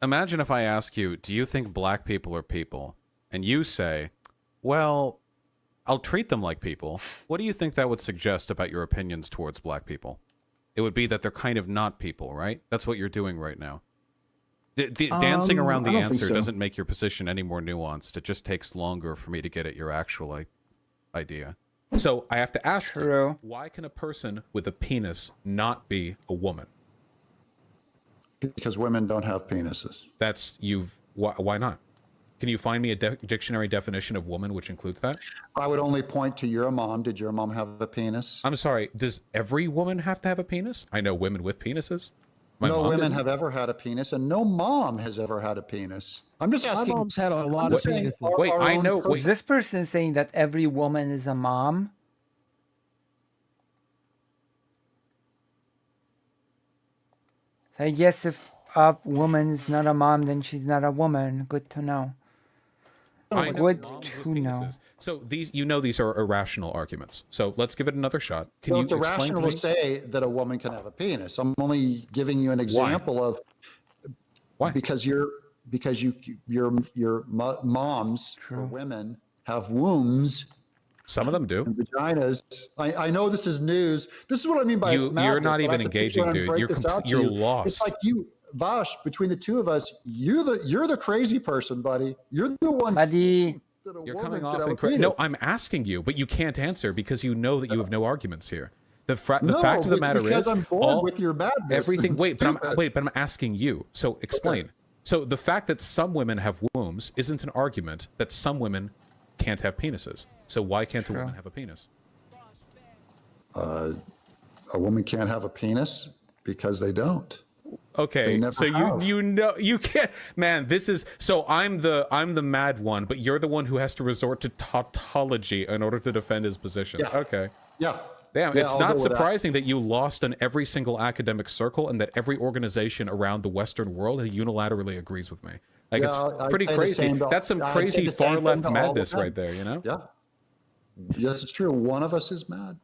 imagine if I ask you, do you think black people are people? And you say, well, I'll treat them like people. What do you think that would suggest about your opinions towards black people? It would be that they're kind of not people, right? That's what you're doing right now. Dancing around the answer doesn't make your position any more nuanced. It just takes longer for me to get at your actual idea. So I have to ask you, why can a person with a penis not be a woman? Because women don't have penises. Why not? Can you find me a dictionary definition of woman which includes that? I would only point to your mom. Did your mom have a penis? I'm sorry. Does every woman have to have a penis? I know women with penises. No women have ever had a penis, and no mom has ever had a penis. I'm just asking. My mom's had a lot of penises. Wait, I know. Is this person saying that every woman is a mom? So I guess if a woman is not a mom, then she's not a woman. Good to know. Good to know. So these are irrational arguments. So let's give it another shot. Well, it's irrational to say that a woman can have a penis. I'm only giving you an example of why? Because your moms for women have wombs. Some of them do. And vaginas. I know this is news. This is what I mean by it's madness, you're not but I even have to engaging, try and dude. break this out to You're you. lost. It's like you. Vaush, between the two of us, you're the crazy person, buddy. You're the one. Buddy, you're coming off incredible. No, I'm asking you, but you can't answer because you know that you have no arguments here. The fact of the matter is, I'm bored with your madness. Everything. Wait, but I'm asking you. So explain. Okay. So the fact that some women have wombs isn't an argument that some women can't have penises. So why can't a woman have a penis? A woman can't have a penis because they don't. Okay, so you know you can't, man. This is so I'm the mad one, but you're the one who has to resort to tautology in order to defend his positions. Yeah. Okay. Yeah. Damn, yeah, it's not surprising that you lost in every single academic circle and that every organization around the Western world unilaterally agrees with me. Like, yeah, it's pretty crazy. That's some crazy far left madness right there, you know? Yeah. Yes, it's true. One of us is mad.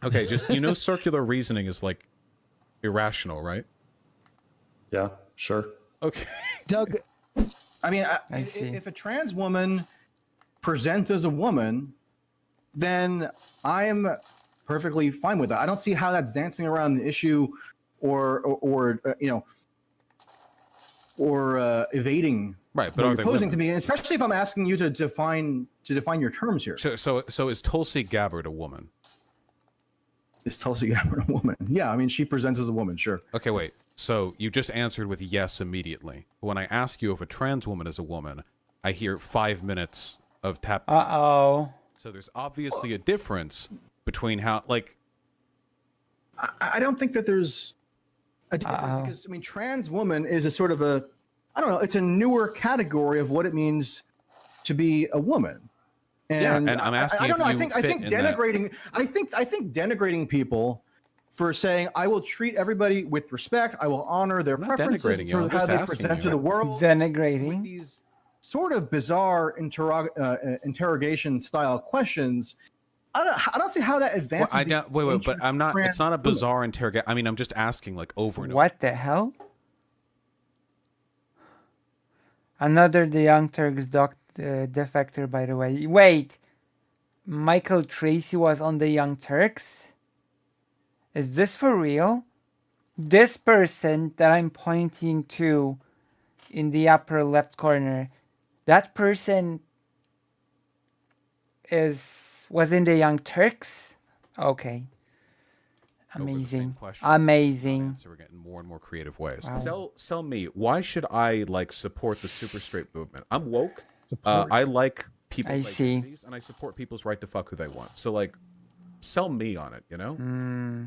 Okay, just, circular reasoning is like irrational, right? Yeah, sure. Okay. Doug, I mean, if a trans woman presents as a woman, then I am perfectly fine with that. I don't see how that's dancing around the issue or evading right, but what you're posing to me, and especially if I'm asking you to define your terms here. So is Tulsi Gabbard a woman? Is Tulsi Gabbard a woman? Yeah, I mean, she presents as a woman, sure. Okay, wait. So you just answered with yes immediately. When I ask you if a trans woman is a woman, I hear 5 minutes of tap. Uh-oh. So there's obviously a difference between how, like... I don't think that there's a difference because, I mean, trans woman is a sort of a, I don't know, it's a newer category of what it means to be a woman. And yeah, and I'm asking I don't know, if you I think denigrating, that. I think denigrating people for saying, I will treat everybody with respect, I will honor their preferences in terms of how they present to the world. Denigrating. These sort of bizarre interrogation style questions. I don't see how that advances. Well, but I'm not. It's not a bizarre interrogation. I mean, I'm just asking like over and over. What the hell? Another the Young Turks defector, by the way. Wait, Michael Tracy was on the Young Turks? Is this for real? This person that I'm pointing to in the upper left corner, that person was in the Young Turks? Okay. Amazing. Amazing. So we're getting more and more creative ways. Wow. Tell me, why should I support the super straight movement? I'm woke. I like people's identities, and I support people's right to fuck who they want. So sell me on it,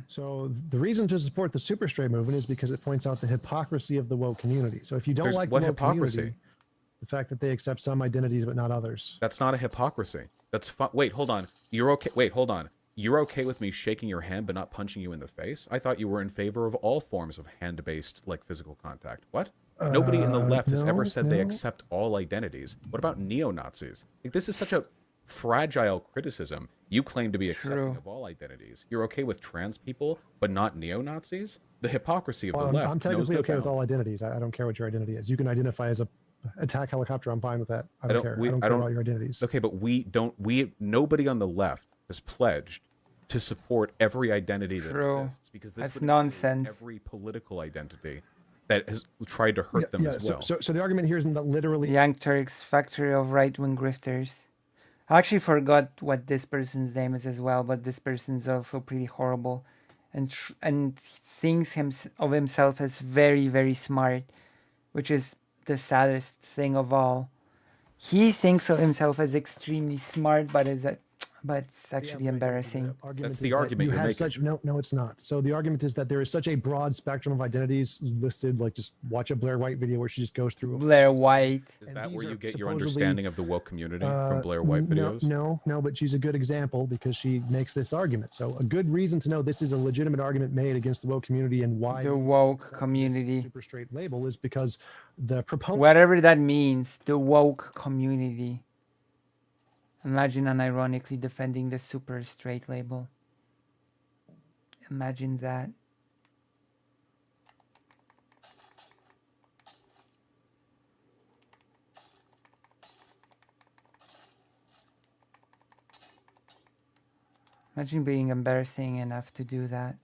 So the reason to support the super straight movement is because it points out the hypocrisy of the woke community. So if you don't like the woke community, the fact that they accept some identities but not others. That's not a hypocrisy. That's wait, hold on. You're okay. Wait, hold on. You're okay with me shaking your hand but not punching you in the face? I thought you were in favor of all forms of hand-based physical contact. What? Nobody in the left has ever said they accept all identities. What about neo-Nazis? This is such a fragile criticism. You claim to be accepting of all identities. You're okay with trans people, but not neo-Nazis? The hypocrisy of the left. I'm technically okay with all identities. I don't care what your identity is. You can identify as a attack helicopter. I'm fine with that. I don't care. I don't care about your identities. Okay, but nobody on the left has pledged to support every identity that exists, because this that's nonsense. Every political identity that has tried to hurt them as well. So the argument here isn't that literally Young Turks, factory of right-wing grifters. I actually forgot what this person's name is as well, but this person's also pretty horrible, and thinks of himself as very, very smart, which is the saddest thing of all. He thinks of himself as extremely smart, but it's actually embarrassing. That's the argument you're making. No, it's not. So the argument is that there is such a broad spectrum of identities listed. Like, just watch a Blair White video where she just goes through Blair White. Is that where you get your understanding of the woke community, from Blair White videos? No, but she's a good example because she makes this argument. So a good reason to know this is a legitimate argument made against the woke community and why the woke community super straight label is because the proponent, whatever that means, the woke community. Imagine unironically defending the super straight label. Imagine that. Imagine being embarrassing enough to do that.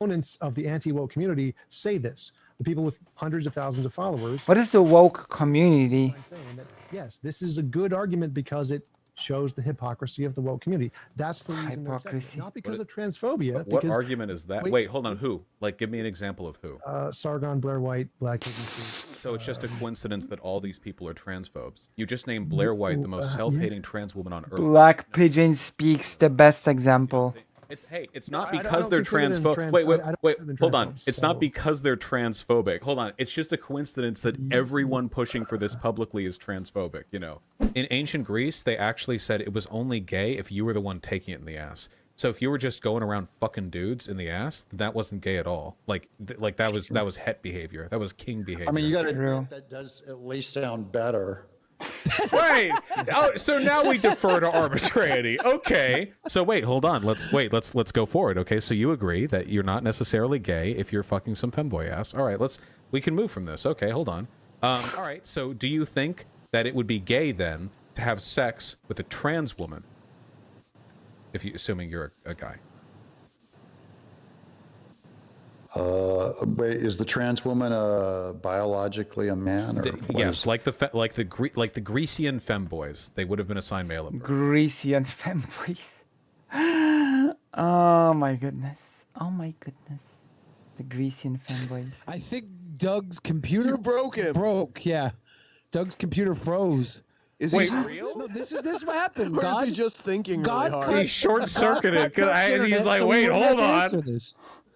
opponents of the anti-woke community say this. The people with hundreds of thousands of followers. What is the woke community? Saying that, yes, this is a good argument because it shows the hypocrisy of the woke community. That's the reason they're accepting it. Not because of transphobia. What because, argument is that? Wait, hold on. Who? Like, give me an example of who? Sargon, Blair White, Black ABC. So it's just a coincidence that all these people are transphobes. You just named Blair White the most self-hating trans woman on earth. Black Pigeon Speaks, the best example. It's not because they're transphobic. Wait, hold on. It's not because they're transphobic. Hold on. It's just a coincidence that everyone pushing for this publicly is transphobic, you know. In ancient Greece, they actually said it was only gay if you were the one taking it in the ass. So if you were just going around fucking dudes in the ass, that wasn't gay at all. Like that was het behavior. That was king behavior. I mean, you got to admit that does at least sound better. Right. Oh, so now we defer to arbitrarity. Okay. So wait, hold on. Let's go forward. Okay. So you agree that you're not necessarily gay if you're fucking some femboy ass. All right. We can move from this. Okay. Hold on. All right. So do you think that it would be gay then to have sex with a trans woman? Assuming you're a guy. Wait, is the trans woman biologically a man? Or yes, like the Grecian femboys, they would have been assigned male. Grecian femboys. Oh my goodness! Oh my goodness! The Grecian femboys. I think Doug's computer broke. Yeah, Doug's computer froze. Is he real? No, this is what happened. Or is he just thinking really hard? He short-circuited because he's like, wait, hold on.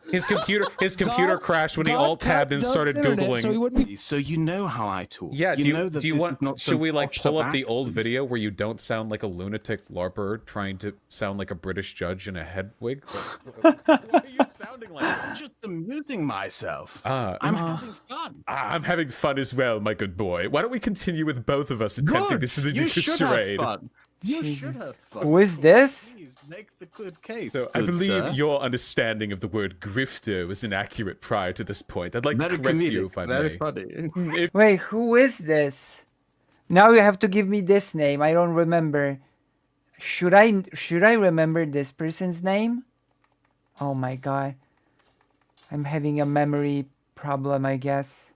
His computer crashed when he alt-tabbed and started Googling. So you know how I talk. Yeah, should we like pull up the back. old video where you don't sound like a lunatic LARPer trying to sound like a British judge in a head wig? What are you sounding like? I'm just amusing myself. I'm having fun. I'm having fun as well, my good boy. Why don't we continue with both of us attempting this ludicrous charade? You should have fun. Who is this? Please make the good case. So I believe your understanding of the word grifter was inaccurate prior to this point. I'd like to correct you if I may. Very funny. Wait, who is this? Now you have to give me this name. I don't remember. Should I remember this person's name? Oh my god. I'm having a memory problem, I guess.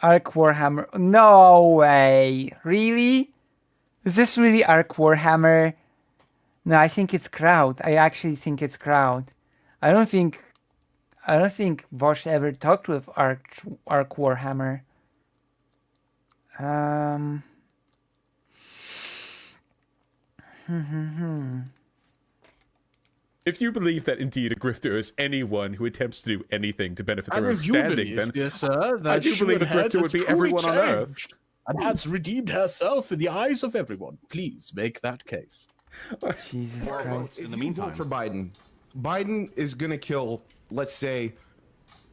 Arc Warhammer. No way. Really? Is this really Arc Warhammer? No, I think it's Crowd. I actually think it's Crowd. I don't think Vaush ever talked with Arc Warhammer. If you believe that indeed a grifter is anyone who attempts to do anything to benefit their own standing, then dear sir, that I do believe a grifter would be everyone on Earth. And has redeemed herself in the eyes of everyone. Please make that case. Jesus Christ. In the meantime, for Biden, Biden is going to kill, let's say,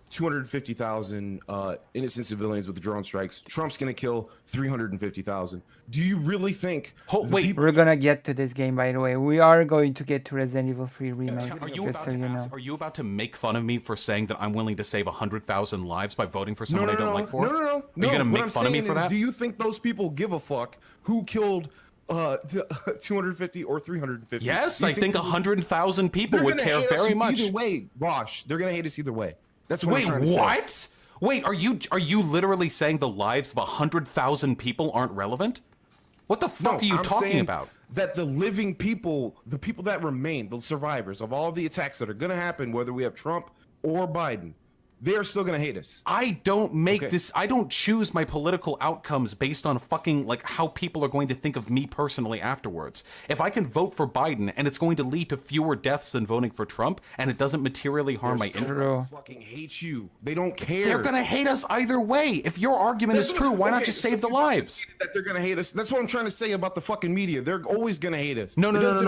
250,000 innocent civilians with the drone strikes. Trump's going to kill 350,000. Do you really think? We're gonna get to this game, by the way. We are going to get to Resident Evil 3 remake. Are you about to make fun of me for saying that I'm willing to save 100,000 lives by voting for someone I don't like for? No. Are you going to make fun of me for that? Do you think those people give a fuck who killed 250 or 350? Yes, I think 100,000 people would care very much. Either way, Vaush, they're going to hate us either way. That's what Wait, I'm trying to say. what? Wait, are you literally saying the lives of 100,000 people aren't relevant? What the fuck are you talking about? That the living people, the people that remain, the survivors of all the attacks that are going to happen, whether we have Trump or Biden, they're still going to hate us. I don't make this. I don't choose my political outcomes based on fucking like how people are going to think of me personally afterwards. If I can vote for Biden and it's going to lead to fewer deaths than voting for Trump and it doesn't materially harm my interests, fucking hate you. They don't care. They're gonna hate us either way. If your argument is true, why not just save the lives? That they're gonna hate us. That's what I'm trying to say about the fucking media. They're always gonna hate us. No. There's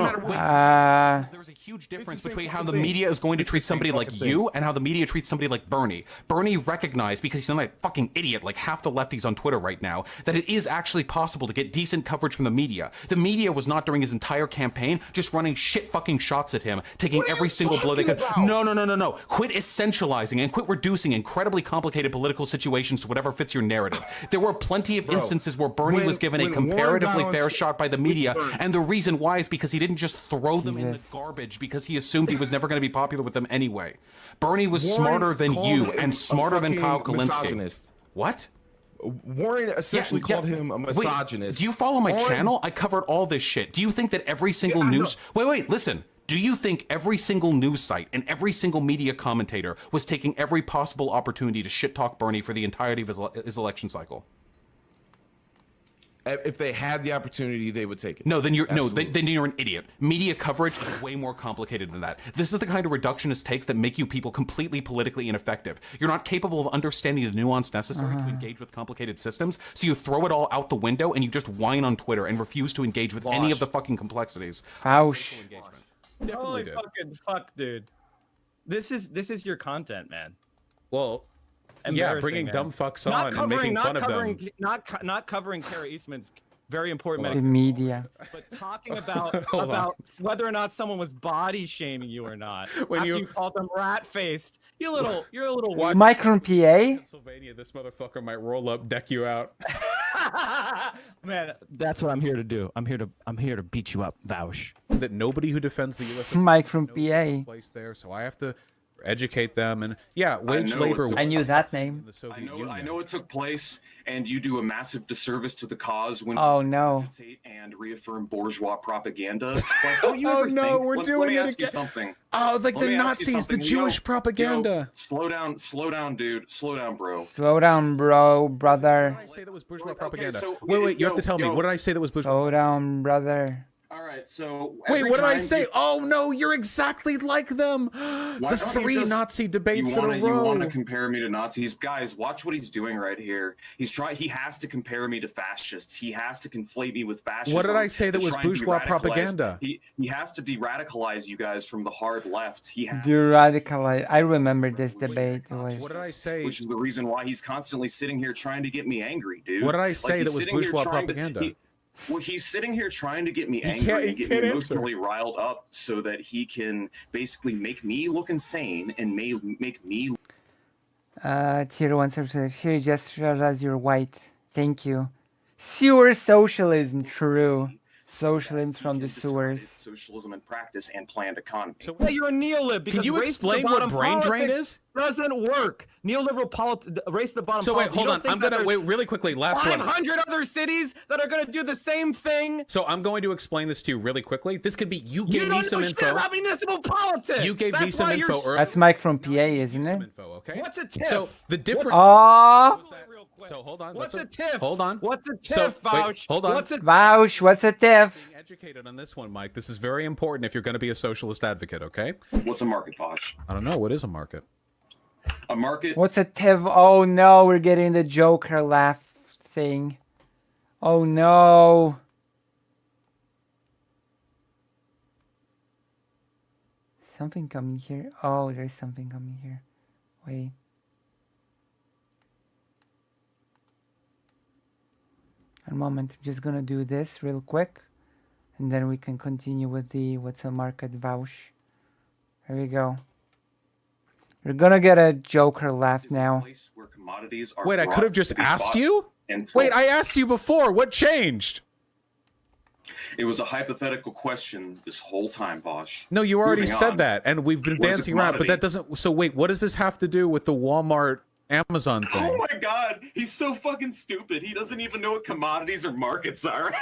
There's a huge difference between how the media is going to treat somebody like you and how the media treats somebody like Bernie. Bernie recognized, because he's not a fucking idiot like half the lefties on Twitter right now, that it is actually possible to get decent coverage from the media. The media was not during his entire campaign just running shit fucking shots at him, taking every single blow they could. No. Quit essentializing and quit reducing incredibly complicated political situations to whatever fits your narrative. There were plenty of instances where Bernie was given a comparatively fair shot by the media, and the reason why is because he didn't just throw them in the garbage because he assumed he was never going to be popular with them anyway. Bernie was smarter than you and smarter than Kyle Kalinske. What? Warren essentially called him a misogynist. Wait, do you follow my channel? I covered all this shit. Do you think that every single news... Wait, listen. Do you think every single news site and every single media commentator was taking every possible opportunity to shit talk Bernie for the entirety of his election cycle? If they had the opportunity, they would take it. No, then you're then you're an idiot. Media coverage is way more complicated than that. This is the kind of reductionist takes that make you people completely politically ineffective. You're not capable of understanding the nuance necessary to engage with complicated systems, so you throw it all out the window and you just whine on Twitter and refuse to engage with any of the fucking complexities. Vaush. Holy fucking fuck, dude. This is your content, man. Well, yeah, bringing dumb fucks on and making fun of them. Not covering Kara Eastman's very important The media. but talking about whether or not someone was body shaming you or not. When After you you called them rat faced, you're a little Watch Mike from PA. Pennsylvania, this motherfucker might roll up, deck you out. Man, that's what I'm here to do. I'm here to beat you up, Vaush. That nobody who defends the U.S. Mike from PA. place there, so I have to educate them and wage labor. I knew that name. I know it took place, and you do a massive disservice to the cause when Oh, you no. agitate and reaffirm bourgeois propaganda. Like, don't you Oh, ever no, think, we're let doing me it ask you again. something. Oh, like Let the me ask you Nazis, the something. Jewish propaganda. Slow down, dude. Slow down, bro. Slow down, bro, brother. What did I say that was bourgeois propaganda? so- Wait, you have to tell me. What did I say that was bourgeois? Slow down, brother. All right, so Wait, every what did I time say? you- Oh no, you're exactly like them. Why The don't you three just- Nazi debates you in a row. You want to compare me to Nazis, guys? Watch what he's doing right here. He has to compare me to fascists. He has to conflate me with fascism. What did I say that to was try and bourgeois de-radicalize- propaganda? He has to de-radicalize you guys from the hard left. He has. De-radicalize. I remember this debate. It was... What did I say? Which is the reason why he's constantly sitting here trying to get me angry, dude. What did I say he's that was sitting here bourgeois trying to- propaganda? Well, he's sitting here trying to get me He angry and can't get me answer. emotionally riled up so that he can basically make me look insane and make me. Tier 1 subsidy. Here, just realize you're white. Thank you. Sewer socialism, true. Socialism from the sewers. Socialism in practice and planned economy. So you're a neolib because you race to the explain what bottom brain drain politics is? Doesn't work. Neoliberal race to the bottom. So wait, Oh, politics. hold You on. don't think I'm that gonna there's wait really quickly. Last one. 500 other cities that are gonna do the same thing. So I'm going to explain this to you really quickly. This could be you You gave don't me some know shit info. about municipal politics. You gave me That's some why you're- info earlier. That's Mike from PA, isn't it? Okay. What's a TIF? So the difference. Oh, So hold on. What's let's- a TIF? Hold on. What's a TIF, So, wait, Vaush? hold on. What's a Vaush, what's a TIF? Being educated on this one, Mike. This is very important if you're going to be a socialist advocate. Okay. What's a market, Vaush? I don't know. What is a market? A market. What's a TIF? Oh no, we're getting the Joker laugh thing. Oh no. Something coming here. Oh, there's something coming here. Wait. A moment. I'm just gonna do this real quick. And then we can continue with the what's a market Vaush. Here we go. We're gonna get a Joker laugh now. Where commodities are Wait, I brought could have just to be asked bought you? and sold. Wait, I asked you before. What changed? It was a hypothetical question this whole time, Vaush. No, you already Moving said on. that, and we've been What is a dancing around. But that commodity? doesn't. So wait, what does this have to do with the Walmart Amazon thing? Oh my God, he's so fucking stupid. He doesn't even know what commodities or markets are.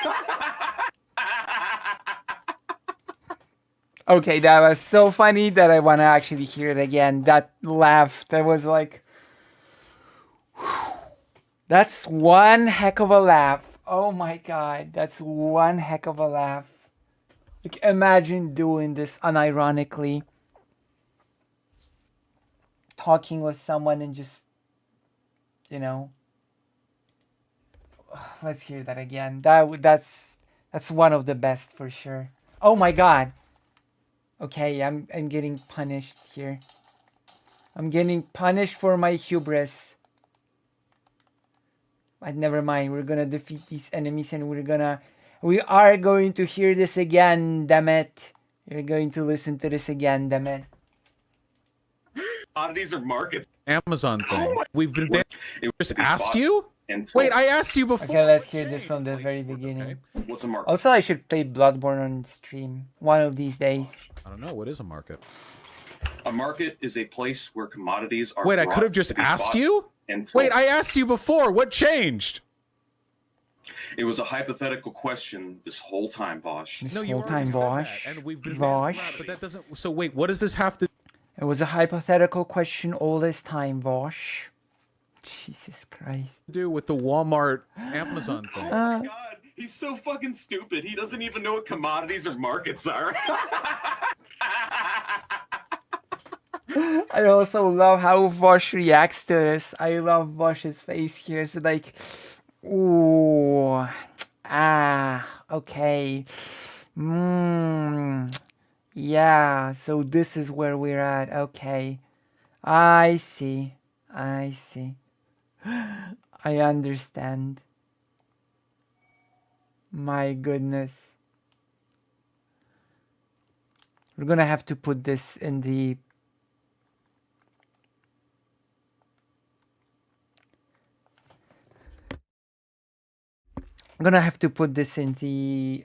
Okay, that was so funny that I want to actually hear it again. That laugh, that was like... That's one heck of a laugh. Oh my god, that's one heck of a laugh. Like, imagine doing this unironically. Talking with someone and just, you know... Let's hear that again. That's one of the best for sure. Oh my god. Okay, I'm getting punished here. I'm getting punished for my hubris. But never mind. We're gonna defeat these enemies and we are going to hear this again, damn it. You're going to listen to this again, damn it. Commodities or markets. Amazon thing. We've been just asked bought you? and sold. Wait, I asked you before. Okay, let's hear this from the very beginning. What's a market? Also, I should play Bloodborne on stream one of these days. I don't know. What is a market? A market is a place where commodities are. Wait, I could have just asked you? Wait, I asked you before. What changed? It was a hypothetical question this whole time, Vaush. This whole time, Vaush. And we've been Vaush. but that doesn't. So wait, what does this have to? It was a hypothetical question all this time, Vaush. Jesus Christ. Do with the Walmart Amazon thing? Oh my God, he's so fucking stupid. He doesn't even know what commodities or markets are. I also love how Vaush reacts to this. I love Vaush's face here. So like, ooh, okay. Yeah, so this is where we're at. Okay. I see. I understand. My goodness. We're gonna have to put this in the... I'm gonna have to put this in the...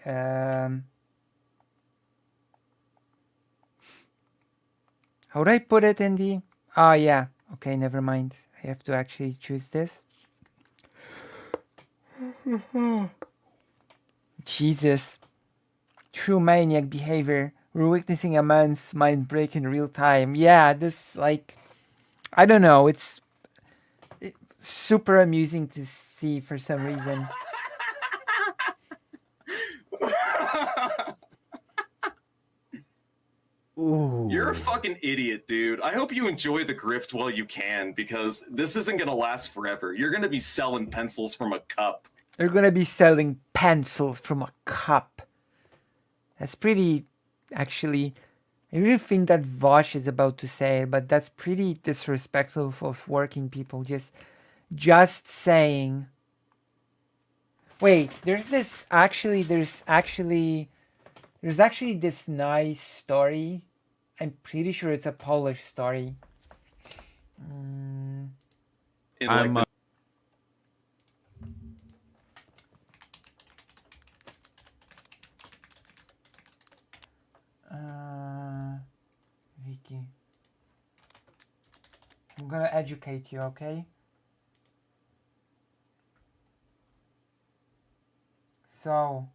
How would I put it in the... Oh, yeah. Okay, never mind. I have to actually choose this. Jesus. True maniac behavior. We're witnessing a man's mind break in real time. Yeah, this, like... I don't know. It's super amusing to see for some reason. Ooh. You're a fucking idiot, dude. I hope you enjoy the grift while you can, because this isn't gonna last forever. You're gonna be selling pencils from a cup. You're gonna be selling pencils from a cup. That's pretty, actually... I really think that Vaush is about to say it, but that's pretty disrespectful of working people. Just saying. Wait, there's actually this nice story. I'm pretty sure it's a Polish story. Wiki. I'm gonna educate you, okay? So,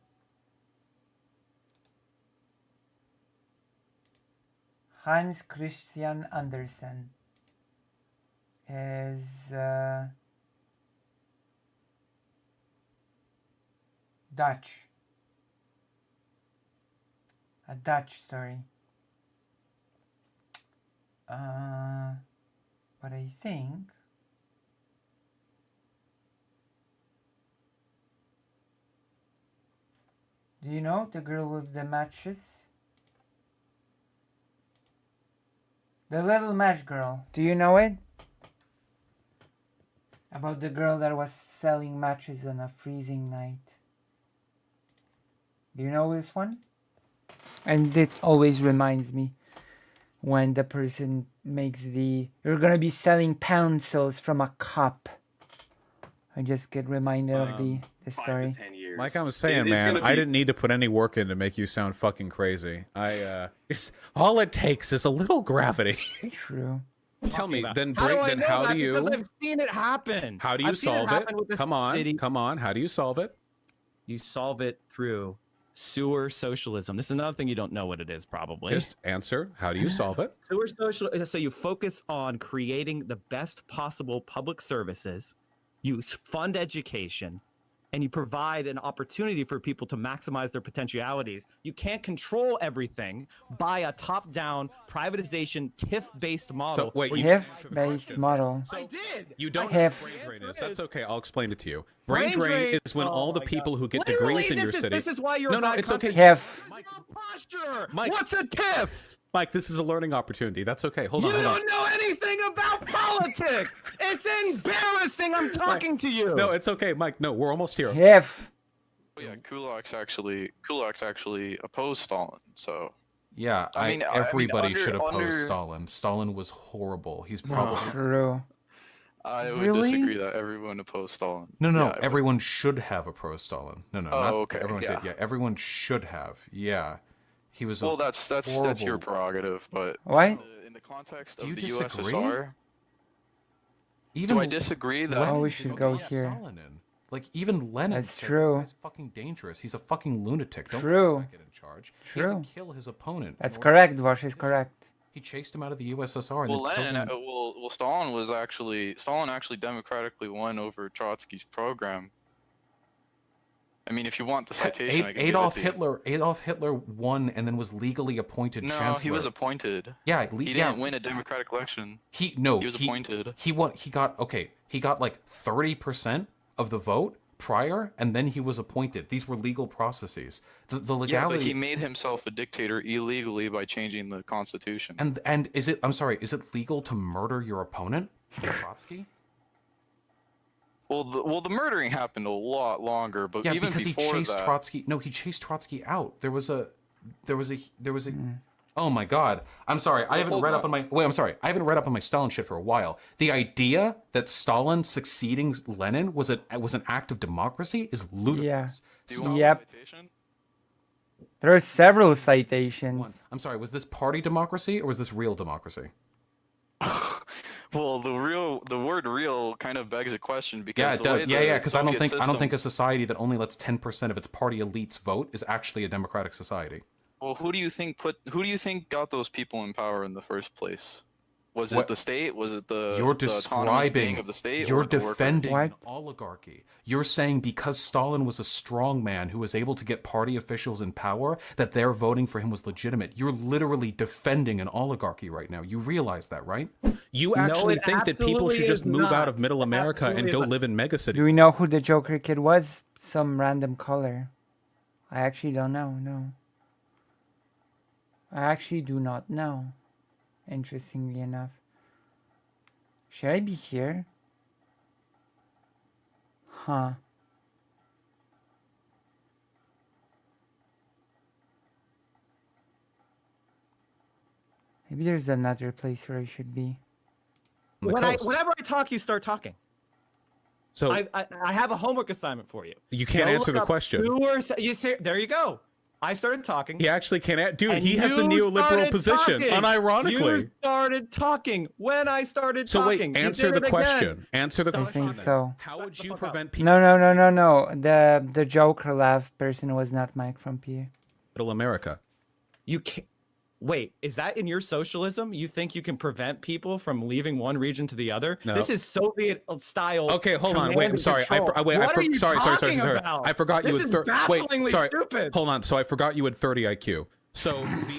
Hans Christian Andersen is Dutch. A Dutch story. But I think do you know the girl with the matches? The little match girl. Do you know it? About the girl that was selling matches on a freezing night. Do you know this one? And it always reminds me when the person makes the... You're gonna be selling pencils from a cup. I just get reminded of the story. Like I was saying, man, I didn't need to put any work in to make you sound fucking crazy. It's all it takes is a little gravity. True. Tell me, then How do I know how that? do you? Because I've seen it happen. How do you solve it? Come on. How do you solve it? You solve it through sewer socialism. This is another thing you don't know what it is, probably. Just answer. How do you solve it? Sewer socialism. So you focus on creating the best possible public services. You fund education, and you provide an opportunity for people to maximize their potentialities. You can't control everything by a top-down privatization TIF-based model. So wait, TIF-based model. I did. You don't know what brain drain is. That's okay. I'll explain it to you. Brain drain is when all the people who get degrees in your city. This is why you're no, it's okay. TIF. Posture. Mike. What's a TIF? Mike, this is a learning opportunity. That's okay. Hold on. You Hold on. don't know anything about politics. It's embarrassing. I'm talking to you. No, it's okay, Mike. No, we're almost here. If. Oh, yeah, Kulak's actually opposed Stalin. So. Yeah, I mean, everybody under- should oppose under- Stalin. Stalin was horrible. He's probably True. I would Really? disagree that everyone opposed Stalin. no. Yeah, I would. Everyone should have opposed Stalin. No, Oh, not okay, everyone yeah. did. Yeah, everyone should have. Yeah, he was. Well, that's your horrible- prerogative, but Why? in the context Do of you the disagree? USSR, Even do I disagree that? Oh, we should go here. Stalin in. Like even Lenin. That's said, true. This guy's fucking dangerous. He's a fucking lunatic. Don't True. let this guy get in charge. He has True. to kill his opponent. That's correct. Vaush is correct. He chased him out of the USSR. And Well, then killed Lenin, him. well, Stalin actually democratically won over Trotsky's program. I mean, if you want the citation, I can give Adolf it to you. Hitler won and then was legally appointed No, chancellor. he was appointed. Yeah, He didn't win a democratic election. He was appointed. He won. He got like 30% of the vote prior, and then he was appointed. These were legal processes. The Yeah, legality. but he made himself a dictator illegally by changing the constitution. And is it? I'm sorry. Is it legal to murder your opponent, Trotsky? Well, the murdering happened a lot longer, but Yeah, even because he before chased that, Trotsky. No, he chased Trotsky out. There was a. Oh my God! I'm sorry. I haven't hold read on. up on my. Wait, I'm sorry. I haven't read up on my Stalin shit for a while. The idea that Stalin succeeding Lenin was an act of democracy is ludicrous. Yeah. Yep. There are several citations. I'm sorry. Was this party democracy or was this real democracy? well, the word "real" kind of begs a question because Yeah, it the does. way Yeah, the yeah. Because I don't Soviet think system- a society that only lets 10% of its party elites vote is actually a democratic society. Well, who do you think got those people in power in the first place? Was it What- the state? Was it the You're the autonomous being describing. of the state? You're or the workers? defending an oligarchy. You're saying because Stalin was a strong man who was able to get party officials in power, that their voting for him was legitimate. You're literally defending an oligarchy right now. You realize that, right? You No, actually it think that people absolutely should just is move not. out of Middle America and Absolutely go is live in megacities? Do we know who the Joker kid was? Some random color. I actually don't know. No. I actually do not know. Interestingly enough. Should I be here? Huh. Maybe there's another place where I should be. Whenever I talk, you start talking. So I have a homework assignment for you. You can't Go answer look the up question. you say, there you go. I started talking. He actually can't. Dude, and he has the you neoliberal started position, talking. unironically. You started talking when I started So talking. wait, You answer did the it question. again. Answer the I question. think so. How would you prevent people No. The Joker laugh person was not Mike from PA. Middle America? You can't. Wait, is that in your socialism? You think you can prevent people from leaving one region to the other? No. This is Soviet style. Okay, hold on. command Wait, and sorry. control. What are you Sorry. talking about? I forgot you This had is 30. Wait, bafflingly sorry. stupid. Hold on. So I forgot you had 30 IQ. So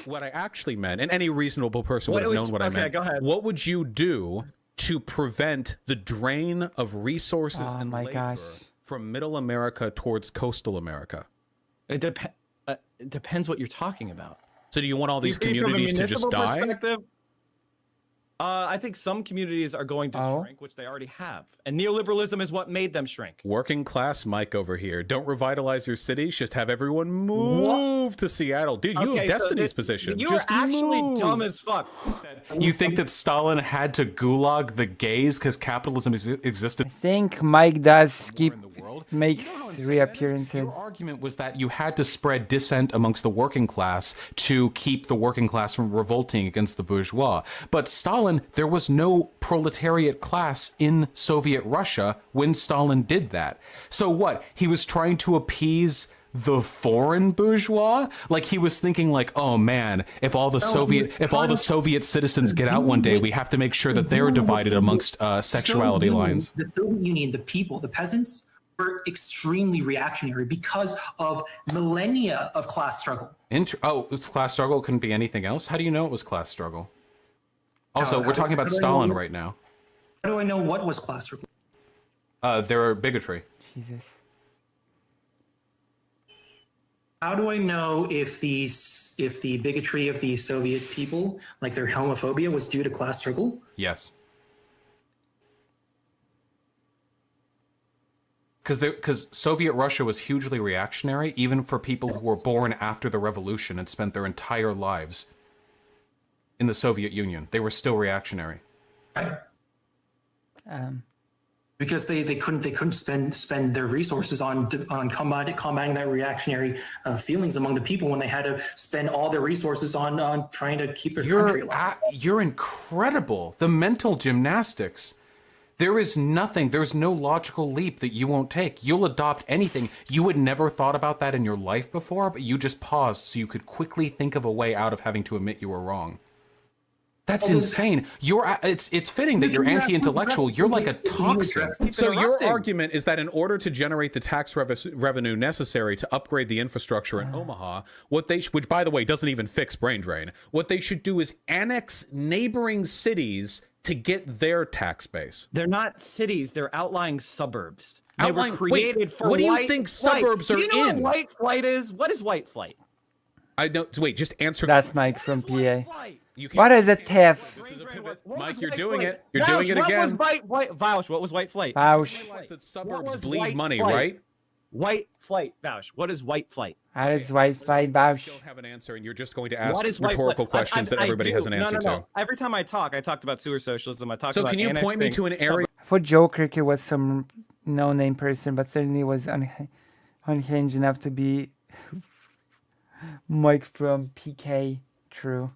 what I actually meant, and any reasonable person would have known what I meant. Go ahead. What would you do to prevent the drain of resources and labor from Middle America towards Coastal America? It depends what you're talking about. So do you want all these Do you mean from a communities to just municipal die? perspective? I think some communities are going to shrink, which they already have. And neoliberalism is what made them shrink. Working class Mike over here. Don't revitalize your cities. Just have everyone move to Seattle. Dude, you have Destiny's position. You're Just actually move. dumb as fuck. You think that Stalin had to gulag the gays because capitalism existed? I think Mike does makes reappearances. Your argument was that you had to spread dissent amongst the working class to keep the working class from revolting against the bourgeois. But Stalin, there was no proletariat class in Soviet Russia when Stalin did that. So what? He was trying to appease the foreign bourgeois? Like he was thinking like, oh man, if all the Soviet citizens get out one day, we have to make sure that they're divided amongst sexuality lines. The Soviet Union, the people, the peasants, were extremely reactionary because of millennia of class struggle. It's class struggle couldn't be anything else? How do you know it was class struggle? Also, we're talking about how do I Stalin know- right now. How do I know what was class struggle? There are bigotry. Jesus. How do I know if the bigotry of the Soviet people, like their homophobia, was due to class struggle? Yes. Because Soviet Russia was hugely reactionary, even for people who were born after the revolution and spent their entire lives in the Soviet Union. They were still reactionary. Right. Because they couldn't spend their resources on combating that reactionary feelings among the people when they had to spend all their resources on trying to keep their country alive. You're incredible. The mental gymnastics. There's no logical leap that you won't take. You'll adopt anything. You had never thought about that in your life before, but you just paused so you could quickly think of a way out of having to admit you were wrong. That's insane. It's fitting that you're anti-intellectual. You're like a toxin. So your argument is that in order to generate the tax revenue necessary to upgrade the infrastructure in Omaha, which by the way doesn't even fix brain drain, what they should do is annex neighboring cities to get their tax base. They're not cities; they're outlying suburbs. They were created for what do you white think flight. suburbs are Do you know in? what white flight is? What is white flight? I don't. Wait, just answer. That's Mike from PA. You What is a TIFF? Mike, you're doing it. You're doing it again. Vaush, what was white flight? Vaush. That suburbs bleed money, right? White flight, Vaush. What is white flight? How does white flight, Vaush? You don't have an answer, and you're just going to ask What is white rhetorical flight? questions that everybody has an answer to. Every time I talked about sewer socialism. I talked So about. can you point me to an area? I thought Joe Cricket was some no-name person, but certainly was unhinged enough to be Mike from PK. True.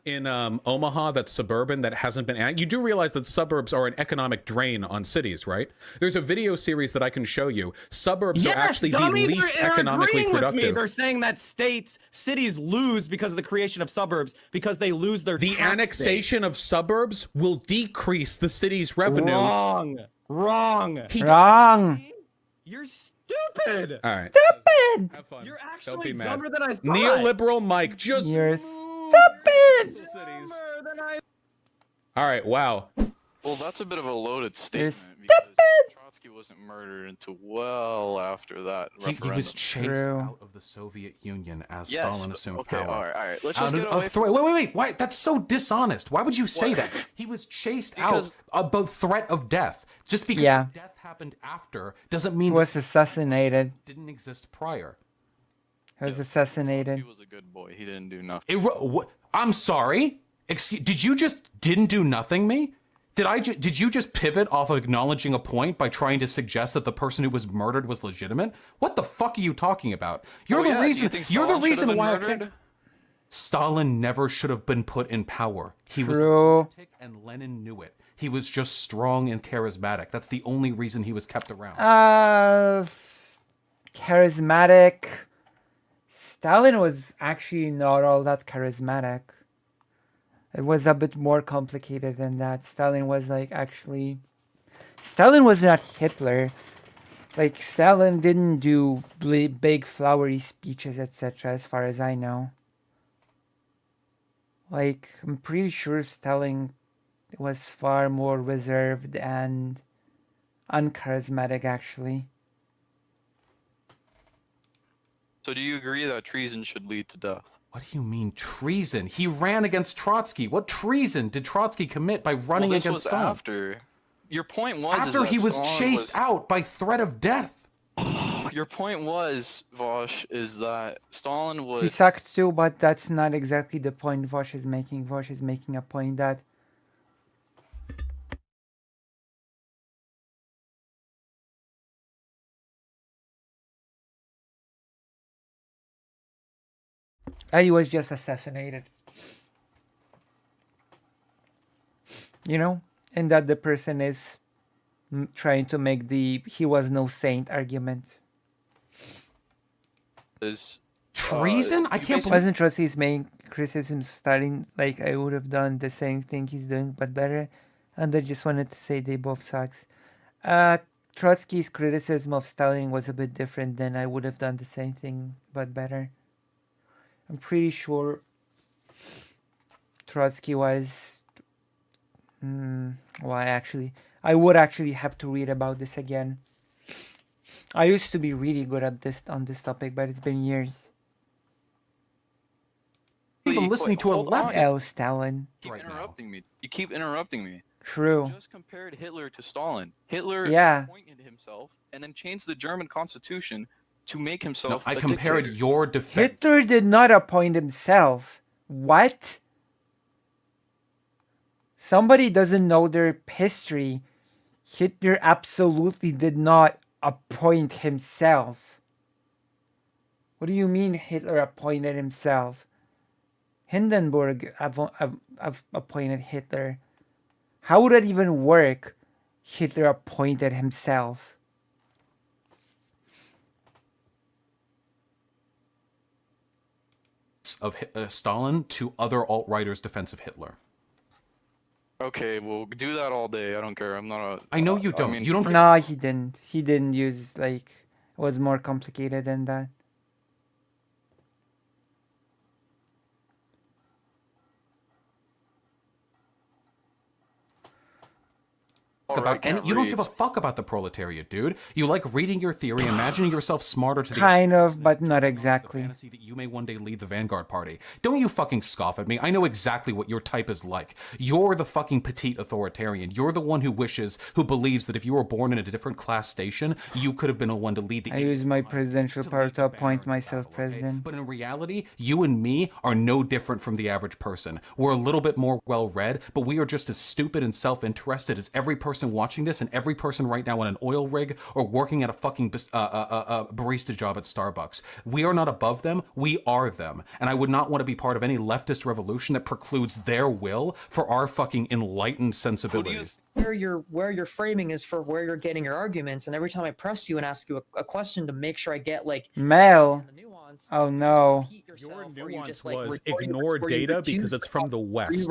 In Omaha that's suburban that hasn't been you do realize that suburbs are an economic drain on cities, right? There's a video series that I can show you. Suburbs are actually the least economically productive. With me. They're saying that cities lose because of the creation of suburbs because they lose their the tax annexation of suburbs will decrease the city's revenue. Wrong. Wrong. You're stupid. All right. Stupid. Have fun. You're Don't actually be mad. dumber than I thought. Neoliberal Mike, just You're stupid. All right. Wow. Well, that's a bit of a loaded statement You're because Trotsky wasn't murdered until well after that referendum. He was chased out of the Soviet Union as Stalin assumed power. All right. Let's just get away Wait. Why? That's so dishonest. Why would you say that? He was chased out above threat of death. Just because death happened after doesn't mean he was assassinated. Didn't exist prior. He was assassinated. He was a good boy. He didn't do nothing. I'm sorry. Did you just didn't do nothing me? Did you just pivot off of acknowledging a point by trying to suggest that the person who was murdered was legitimate? What the fuck are you talking about? You're the reason. You're the reason why I can't. Stalin never should have been put in power. He was a lunatic, and Lenin knew it. He was just strong and charismatic. That's the only reason he was kept around. Charismatic. Stalin was actually not all that charismatic. It was a bit more complicated than that. Stalin was Stalin was not Hitler. Like, Stalin didn't do big flowery speeches, etc., as far as I know. Like, I'm pretty sure Stalin was far more reserved and uncharismatic, actually. So do you agree that treason should lead to death? What do you mean treason? He ran against Trotsky. What treason did Trotsky commit by running against Stalin? After. Your point was after he was chased out by threat of death. Your point was, Vaush, is that Stalin was... He sucked too, but that's not exactly the point Vaush is making. Vaush is making a point that he was just assassinated. You know? And that the person is trying to make the he was no saint argument. Is treason? I can't believe... Wasn't Trotsky's main criticism of Stalin, like, I would have done the same thing he's doing, but better? And I just wanted to say they both sucks. Trotsky's criticism of Stalin was a bit different than I would have done the same thing, but better. I'm pretty sure Trotsky was... I would actually have to read about this again. I used to be really good at this on this topic, but it's been years. believe I'm listening to a leftist. L. Stalin. Keep interrupting me. You keep interrupting me. True. You just compared Hitler to Stalin. Hitler appointed himself and then changed the German constitution to make himself I a compared dictator. your defense. Hitler did not appoint himself. What? Somebody doesn't know their history. Hitler absolutely did not appoint himself. What do you mean Hitler appointed himself? Hindenburg appointed Hitler. How would that even work? Hitler appointed himself. Of Stalin to other alt-righters' defense of Hitler. Okay, well, do that all day. I don't care. I'm not a... I know you don't. I mean, you don't... No, he didn't. He didn't use, like... It was more complicated than that. You don't give a fuck about the proletariat, dude. You like reading your theory, imagining yourself smarter to the kind of, but not exactly. Fantasy that you may one day lead the Vanguard Party. Don't you fucking scoff at me. I know exactly what your type is like. You're the fucking petite authoritarian. You're the one who believes that if you were born in a different class station, you could have been the one to lead the... I use my presidential power to appoint myself president. But in reality, you and me are no different from the average person. We're a little bit more well-read, but we are just as stupid and self-interested as every person watching this and every person right now on an oil rig or working at a fucking barista job at Starbucks. We are not above them. We are them. And I would not want to be part of any leftist revolution that precludes their will for our fucking enlightened sensibilities. Where your framing is for where you're getting your arguments, and every time I press you and ask you a question to make sure I get like Mel. Oh no. Your nuance was ignore data because it's from the West.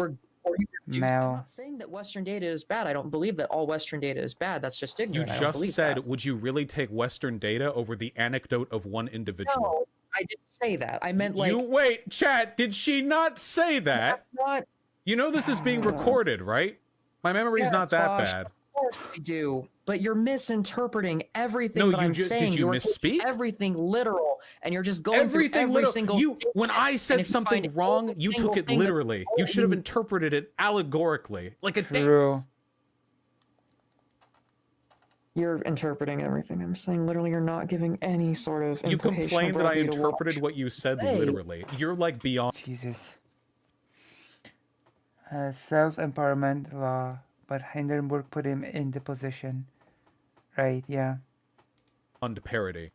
I'm not saying that Western data is bad. I don't believe that all Western data is bad. That's just ignorant. You I don't just believe said, that. would you really take Western data over the anecdote of one individual? No, I didn't say that. I meant like... Wait, chat, did she not say that? That's not... You know this is being recorded, right? My memory's not that Vaush, bad. Of course I do, but you're misinterpreting everything No, that I'm saying. Did you You're misspeak? taking everything literal, and you're just going through every literal. single... When I said something wrong, you took it literally. You should have interpreted it allegorically, like a dance. You're interpreting everything I'm saying. Literally, you're not giving any sort of You implication complained of that what I you to interpreted watch. what you said Say. literally. You're like beyond... Jesus. Self-empowerment law, but Hindenburg put him in the position. Right, yeah. On to parody.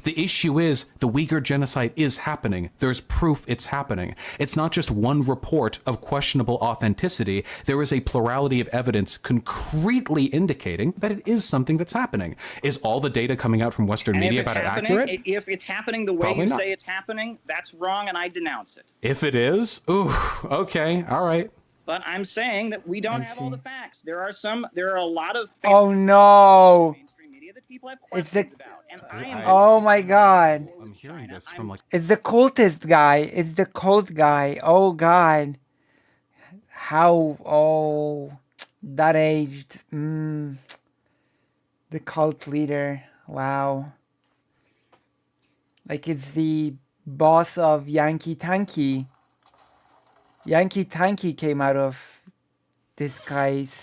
The issue is the Uyghur genocide is happening. There's proof it's happening. It's not just one report of questionable authenticity. There is a plurality of evidence concretely indicating that it is something that's happening. Is all the data coming out from Western And media if it's about it happening, accurate? if it's happening the way Probably you not. say it's happening, that's wrong, and I denounce it. If it is, ooh, okay, all right. But I'm saying that we don't have all the facts. There are a lot of Oh no! media that people have It's the... questions about, and I am. Oh my god. I'm hearing this from like... It's the cultist guy. It's the cult guy. Oh god. How... Oh... That aged. The cult leader. Wow. Like it's the boss of Yankee Tanky. Yankee Tanky came out of this guy's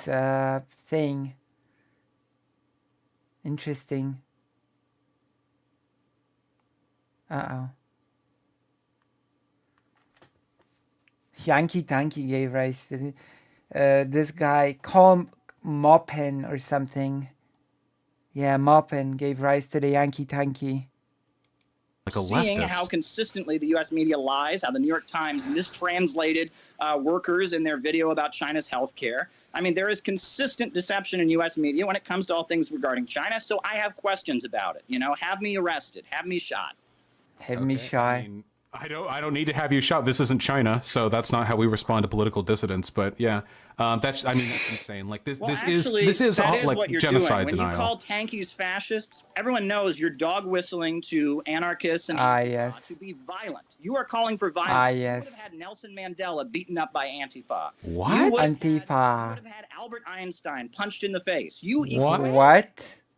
thing. Interesting. Uh-oh. Yankee Tanky gave rise to this guy, called Maupin or something. Yeah, Maupin gave rise to the Yankee Tanky. Like a Seeing leftist. how consistently the U.S. media lies, how the New York Times mistranslated workers in their video about China's healthcare. I mean, there is consistent deception in U.S. media when it comes to all things regarding China. So I have questions about it. You know, have me arrested, have me shot. Have me shy. I don't need to have you shot. This isn't China, so that's not how we respond to political dissidents. But yeah, that's insane. Like this, Well, this actually, is that like what you're genocide doing. When denial. you call tankies fascists, everyone knows you're dog whistling to anarchists and Antifa yes. to be violent. You are calling for violence. Ah, You yes. would have had Nelson Mandela beaten up by Antifa. What? Antifa. Albert Einstein punched in the face. You What?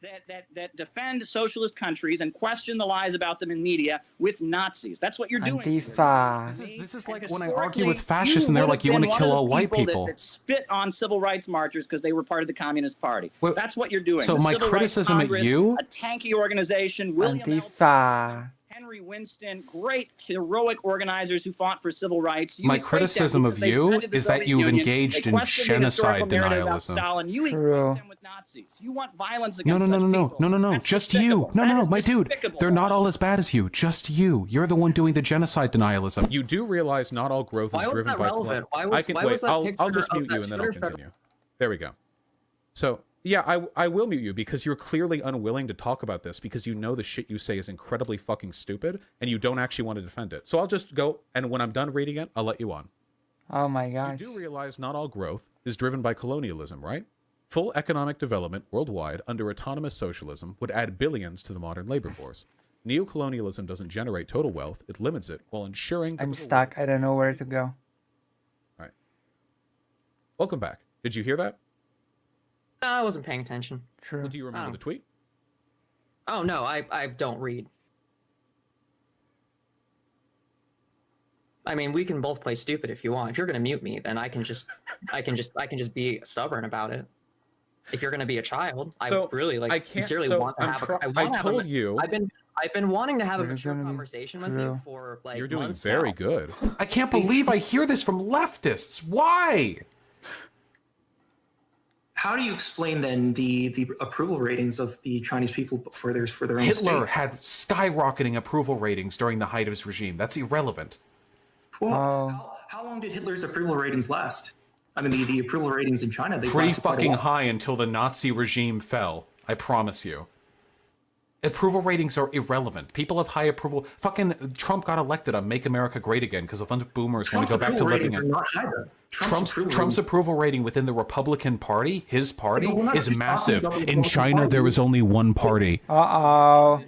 that defend socialist countries and question the lies about them in media with Nazis. That's what you're doing. Antifa. This is like when I argue with fascists and they're like, you want to kill all white people. That spit on civil rights marchers because they were part of the Communist Party. Well, that's what you're doing. So the my Civil criticism Rights Congress, at you, a tanky organization, William Antifa. Henry Winston, great heroic organizers who fought for civil rights. My criticism of you is that you've engaged in genocide denialism. Stalin. You equate them with Nazis. You want violence No, against no. Just you. No, my dude. They're not all as bad as you. Just you. You're the one doing the genocide denialism. You do realize not all growth is driven by. Relevant? Why I can wait. I'll just mute you and then I'll Twitter continue. There we go. So yeah, I will mute you because you're clearly unwilling to talk about this because you know the shit you say is incredibly fucking stupid and you don't actually want to defend it. So I'll just go, and when I'm done reading it, I'll let you on. Oh my gosh. You do realize not all growth is driven by colonialism, right? Full economic development worldwide under autonomous socialism would add billions to the modern labor force. Neocolonialism doesn't generate total wealth, it limits it while ensuring... I'm stuck. I don't know where to go. All right. Welcome back. Did you hear that? No, I wasn't paying attention. True. Well, do you remember the tweet? Oh no, I don't read. I mean, we can both play stupid if you want. If you're gonna mute me, then I can just be stubborn about it. If you're gonna be a child, I really sincerely want to have I've been wanting to have a mature conversation with you for like. You're doing months very now. good. I can't believe I hear this from leftists. Why? How do you explain then the approval ratings of the Chinese people for their own Hitler state? had skyrocketing approval ratings during the height of his regime. That's irrelevant. Well, how long did Hitler's approval ratings last? I mean, the approval ratings in China, they Pretty lasted quite a fucking while. high until the Nazi regime fell. I promise you. Approval ratings are irrelevant. People have high approval. Fucking Trump got elected on Make America Great Again because a bunch of boomers want to go back to living in. Trump's approval rating within the Republican Party, his party, is massive. In China, there is only one party. Uh-oh.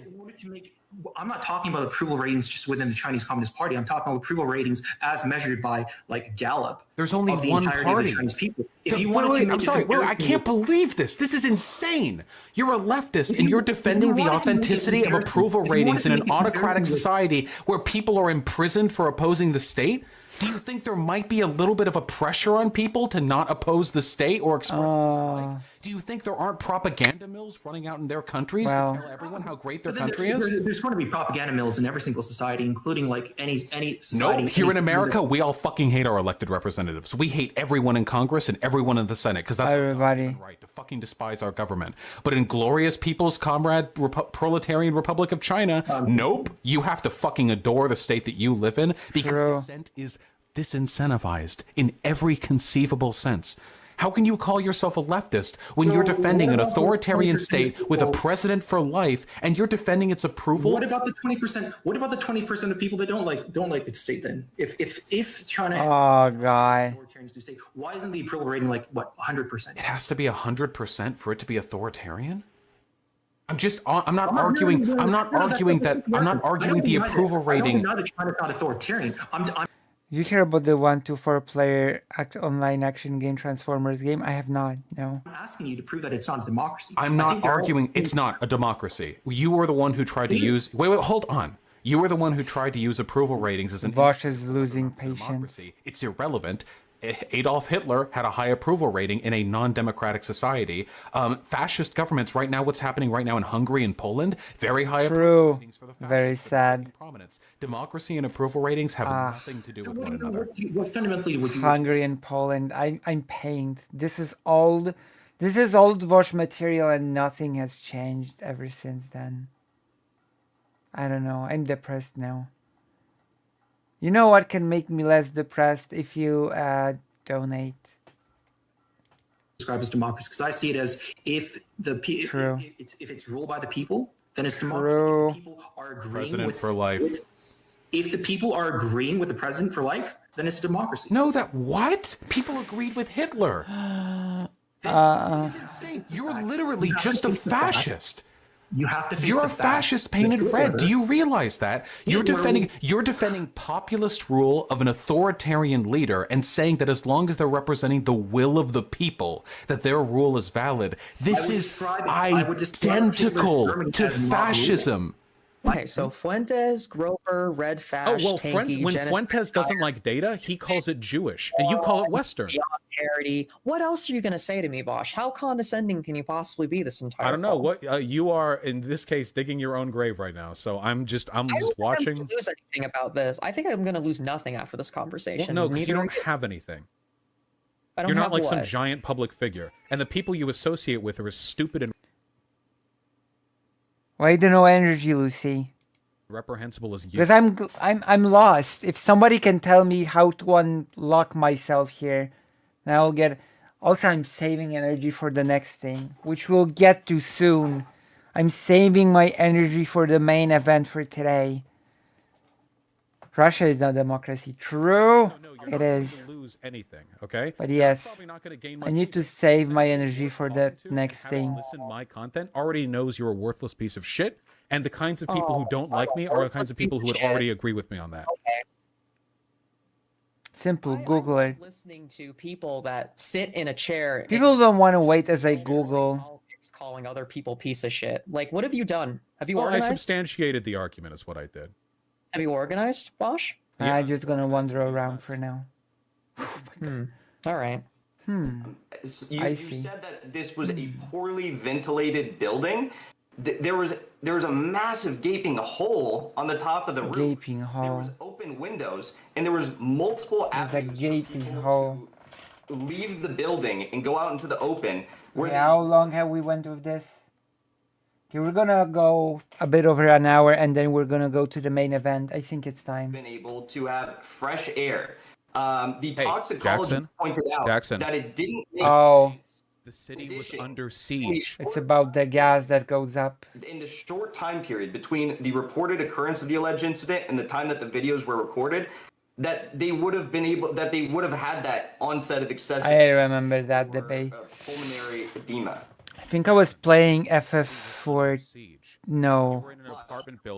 I'm not talking about approval ratings just within the Chinese Communist Party. I'm talking about approval ratings as measured by like Gallup. There's only one party. Of the Chinese people. If you wait, I'm sorry. Wait, I can't believe this. This is insane. You're a leftist and you're defending the authenticity of approval ratings in an autocratic society where people are imprisoned for opposing the state. Do you think there might be a little bit of a pressure on people to not oppose the state or express dislike? Do you think there aren't propaganda mills running out in their countries to tell everyone how great their country is? There's going to be propaganda mills in every single society, including like any society. No, here in America, we all fucking hate our elected representatives. We hate everyone in Congress and everyone in the Senate because that's everybody right to fucking despise our government. But in glorious People's Comrade Proletarian Republic of China, nope, you have to fucking adore the state that you live in because dissent is disincentivized in every conceivable sense. How can you call yourself a leftist when you're defending an authoritarian state with a president for life and you're defending its approval? What about the 20%? What about the 20% of people that don't like the state? Then, if China, God, authoritarians do say, why isn't the approval rating like what 100%? It has to be 100% for it to be authoritarian. I'm not arguing the approval rating. I don't know that China's not authoritarian. Did you hear about the 1 to 4 player online action game Transformers game? I have not. No. I'm asking you to prove that it's not a democracy. I'm not arguing it's not a democracy. You were the one who tried to use. Wait, hold on. You were the one who tried to use approval ratings as an. Vaush is losing patience. It's irrelevant. Adolf Hitler had a high approval rating in a non-democratic society. Fascist governments right now, what's happening right now in Hungary and Poland, very high approval ratings for the fascists. Very sad. Prominence. Democracy and approval ratings have nothing to do with one another. What fundamentally would you? Hungary and Poland. I'm pained. This is old Vaush material and nothing has changed ever since then. I don't know. I'm depressed now. You know what can make me less depressed? If you donate. Describe as democracy because I see it as if it's ruled by the people, then it's democracy. If the people are agreeing President for life. If the people are agreeing with the president for life, then it's democracy. No, what? People agreed with Hitler. This is insane. You're literally just a fascist. You have to face You're the a facts. fascist painted red. Do you realize that? You're defending populist rule of an authoritarian leader and saying that as long as they're representing the will of the people, that their rule is valid. This is identical to fascism. Okay, so Fuentes, Groper, Red Fash, Oh, well, Tanky, when Genesis, Fuentes doesn't like data, he calls it Jewish, and you call it Western. Beyond parody. What else are you going to say to me, Vaush? How condescending can you possibly be this entire I don't know. call? What you are, in this case, digging your own grave right now. So I'm just watching. I don't lose anything about this. I think I'm going to lose nothing after this conversation. Well, no, because you don't have anything. You're not like some giant public figure, and the people you associate with are as stupid and Why do no energy, Lucy? reprehensible as you. Because I'm lost. If somebody can tell me how to unlock myself here, then I'll get. Also, I'm saving energy for the next thing, which we'll get to soon. I'm saving my energy for the main event for today. Russia is not democracy. True, it is. Lose anything, okay? But yes, I need to save my energy for the next thing. Listen, my content already knows you're a worthless piece of shit, and the kinds of people who don't like me are the kinds of people who would already agree with me on that. Okay. Simple, Google it. Listening to people that sit in a chair. People don't want to wait as I Google. Calling other people piece of shit. Like, what have you done? Have you Well, I organized? substantiated the argument, is what I did. Have you organized, Vaush? Yeah. I'm just gonna wander around for now. All right. You said that this was a poorly ventilated building. There was a massive gaping hole on the top of the roof. Gaping hole. There was open windows, and there was multiple avenues gaping hole. to leave the building and go out into the open. How long have we went with this? Okay, we're gonna go a bit over an hour, and then we're gonna go to the main event. I think it's time. Been able to have fresh air. The toxicologist pointed out that it didn't make sense. The city was under siege. It's about the gas that goes up. In the short time period between the reported occurrence of the alleged incident and the time that the videos were recorded, that they would have had that onset of excessive. I remember that debate. Pulmonary edema. I think I was playing FF4. No.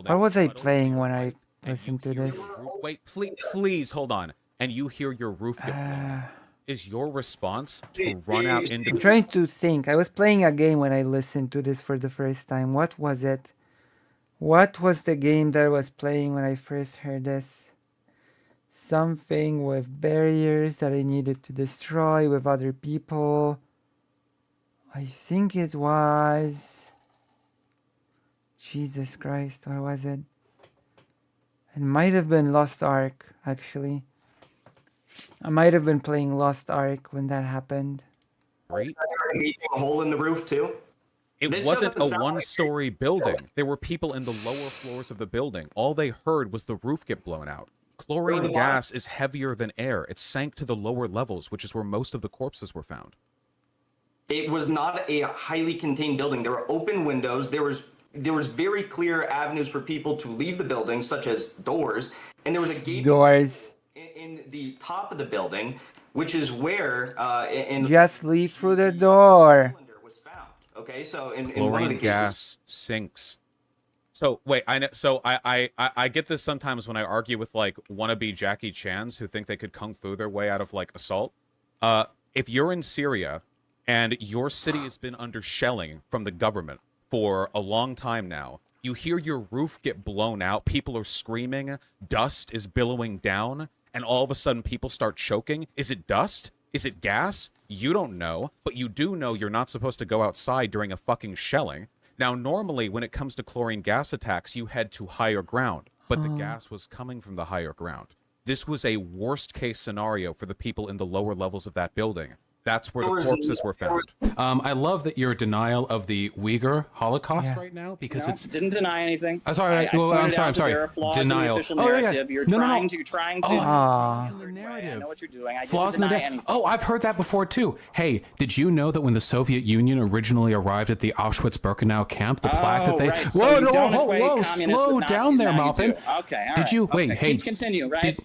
What was I playing when I listened to this? Wait, please hold on. And you hear your roof get blown. Is your response to run out into I'm trying to think. I was playing a game when I listened to this for the first time. What was it? What was the game that I was playing when I first heard this? Something with barriers that I needed to destroy with other people. I think it was... Jesus Christ, what was it? It might have been Lost Ark, actually. I might have been playing Lost Ark when that happened. Right. A hole in the roof too. It wasn't a one-story building. There were people in the lower floors of the building. All they heard was the roof get blown out. Chlorine gas is heavier than air. It sank to the lower levels, which is where most of the corpses were found. It was not a highly contained building. There were open windows. There was very clear avenues for people to leave the building, such as doors, and there was a gate in the top of the building, which is where just leave through the door. Okay, so in chlorine one of the gas cases, sinks. So wait, I know. So I get this sometimes when I argue with like wannabe Jackie Chans who think they could kung fu their way out of like assault. If you're in Syria and your city has been under shelling from the government for a long time now, you hear your roof get blown out, people are screaming, dust is billowing down, and all of a sudden people start choking. Is it dust? Is it gas? You don't know, but you do know you're not supposed to go outside during a fucking shelling. Now, normally, when it comes to chlorine gas attacks, you head to higher ground, but the gas was coming from the higher ground. This was a worst-case scenario for the people in the lower levels of that building. That's where the corpses were found. I love that your denial of the Uyghur Holocaust right now, because it's didn't deny anything. I'm sorry. I'm sorry. There are flaws Denial. in the official narrative. You're trying to flaws in the narrative. I know what you're doing. I Flaws in didn't the deny anything. Oh, I've heard that before too. Hey, did you know that when the Soviet Union originally arrived at the Auschwitz-Birkenau camp, the plaque that they right. So whoa, slow down there, Malpin. Okay, all did you right. wait? Okay. Hey, Continue. Right.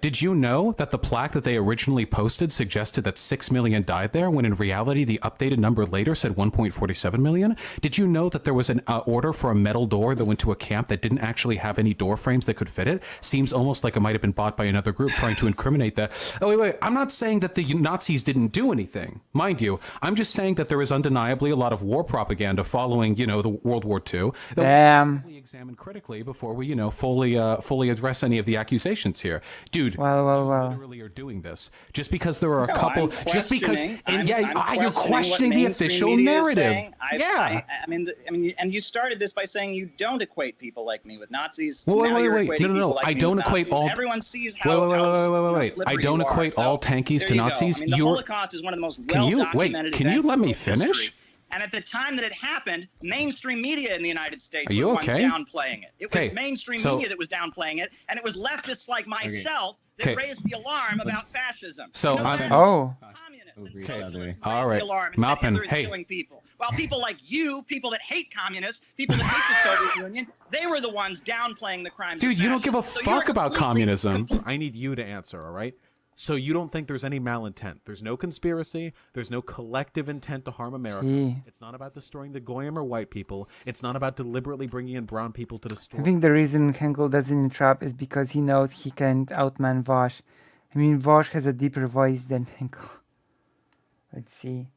Did you know that the plaque that they originally posted suggested that 6 million million died there, when in reality the updated number later said 1.47 million? Did you know that there was an order for a metal door that went to a camp that didn't actually have any door frames that could fit it? Seems almost like it might have been bought by another group trying to incriminate that. Oh, wait. I'm not saying that the Nazis didn't do anything, mind you. I'm just saying that there is undeniably a lot of war propaganda following, the World War II that we examine critically before we, fully address any of the accusations here. Dude, literally are doing this just because there are a couple, just because, and you're questioning the official narrative. And you started this by saying you don't equate people like me with Nazis. Wait. No. I don't equate all. Everyone sees how. Wait. I don't equate all tankies to Nazis. The Holocaust is one of the most well-documented Can you let me finish? History. And at the time that it happened, mainstream media in the United States were the ones okay? downplaying it. It was mainstream media that was downplaying it, and it was leftists like myself that raised the alarm about fascism. So all right, Malpin, killing people. While people like you, people that hate communists, people that hate the Soviet Union, they were the ones downplaying the crimes. Dude, you don't give a fuck about communism. I need you to answer, all right? So you don't think there's any malintent? There's no conspiracy. There's no collective intent to harm America. It's not about destroying the Goyim or white people. It's not about deliberately bringing in brown people to destroy. I think the reason Henkel doesn't entrap is because he knows he can't outman Vaush. I mean, Vaush has a deeper voice than Henkel. Let's see.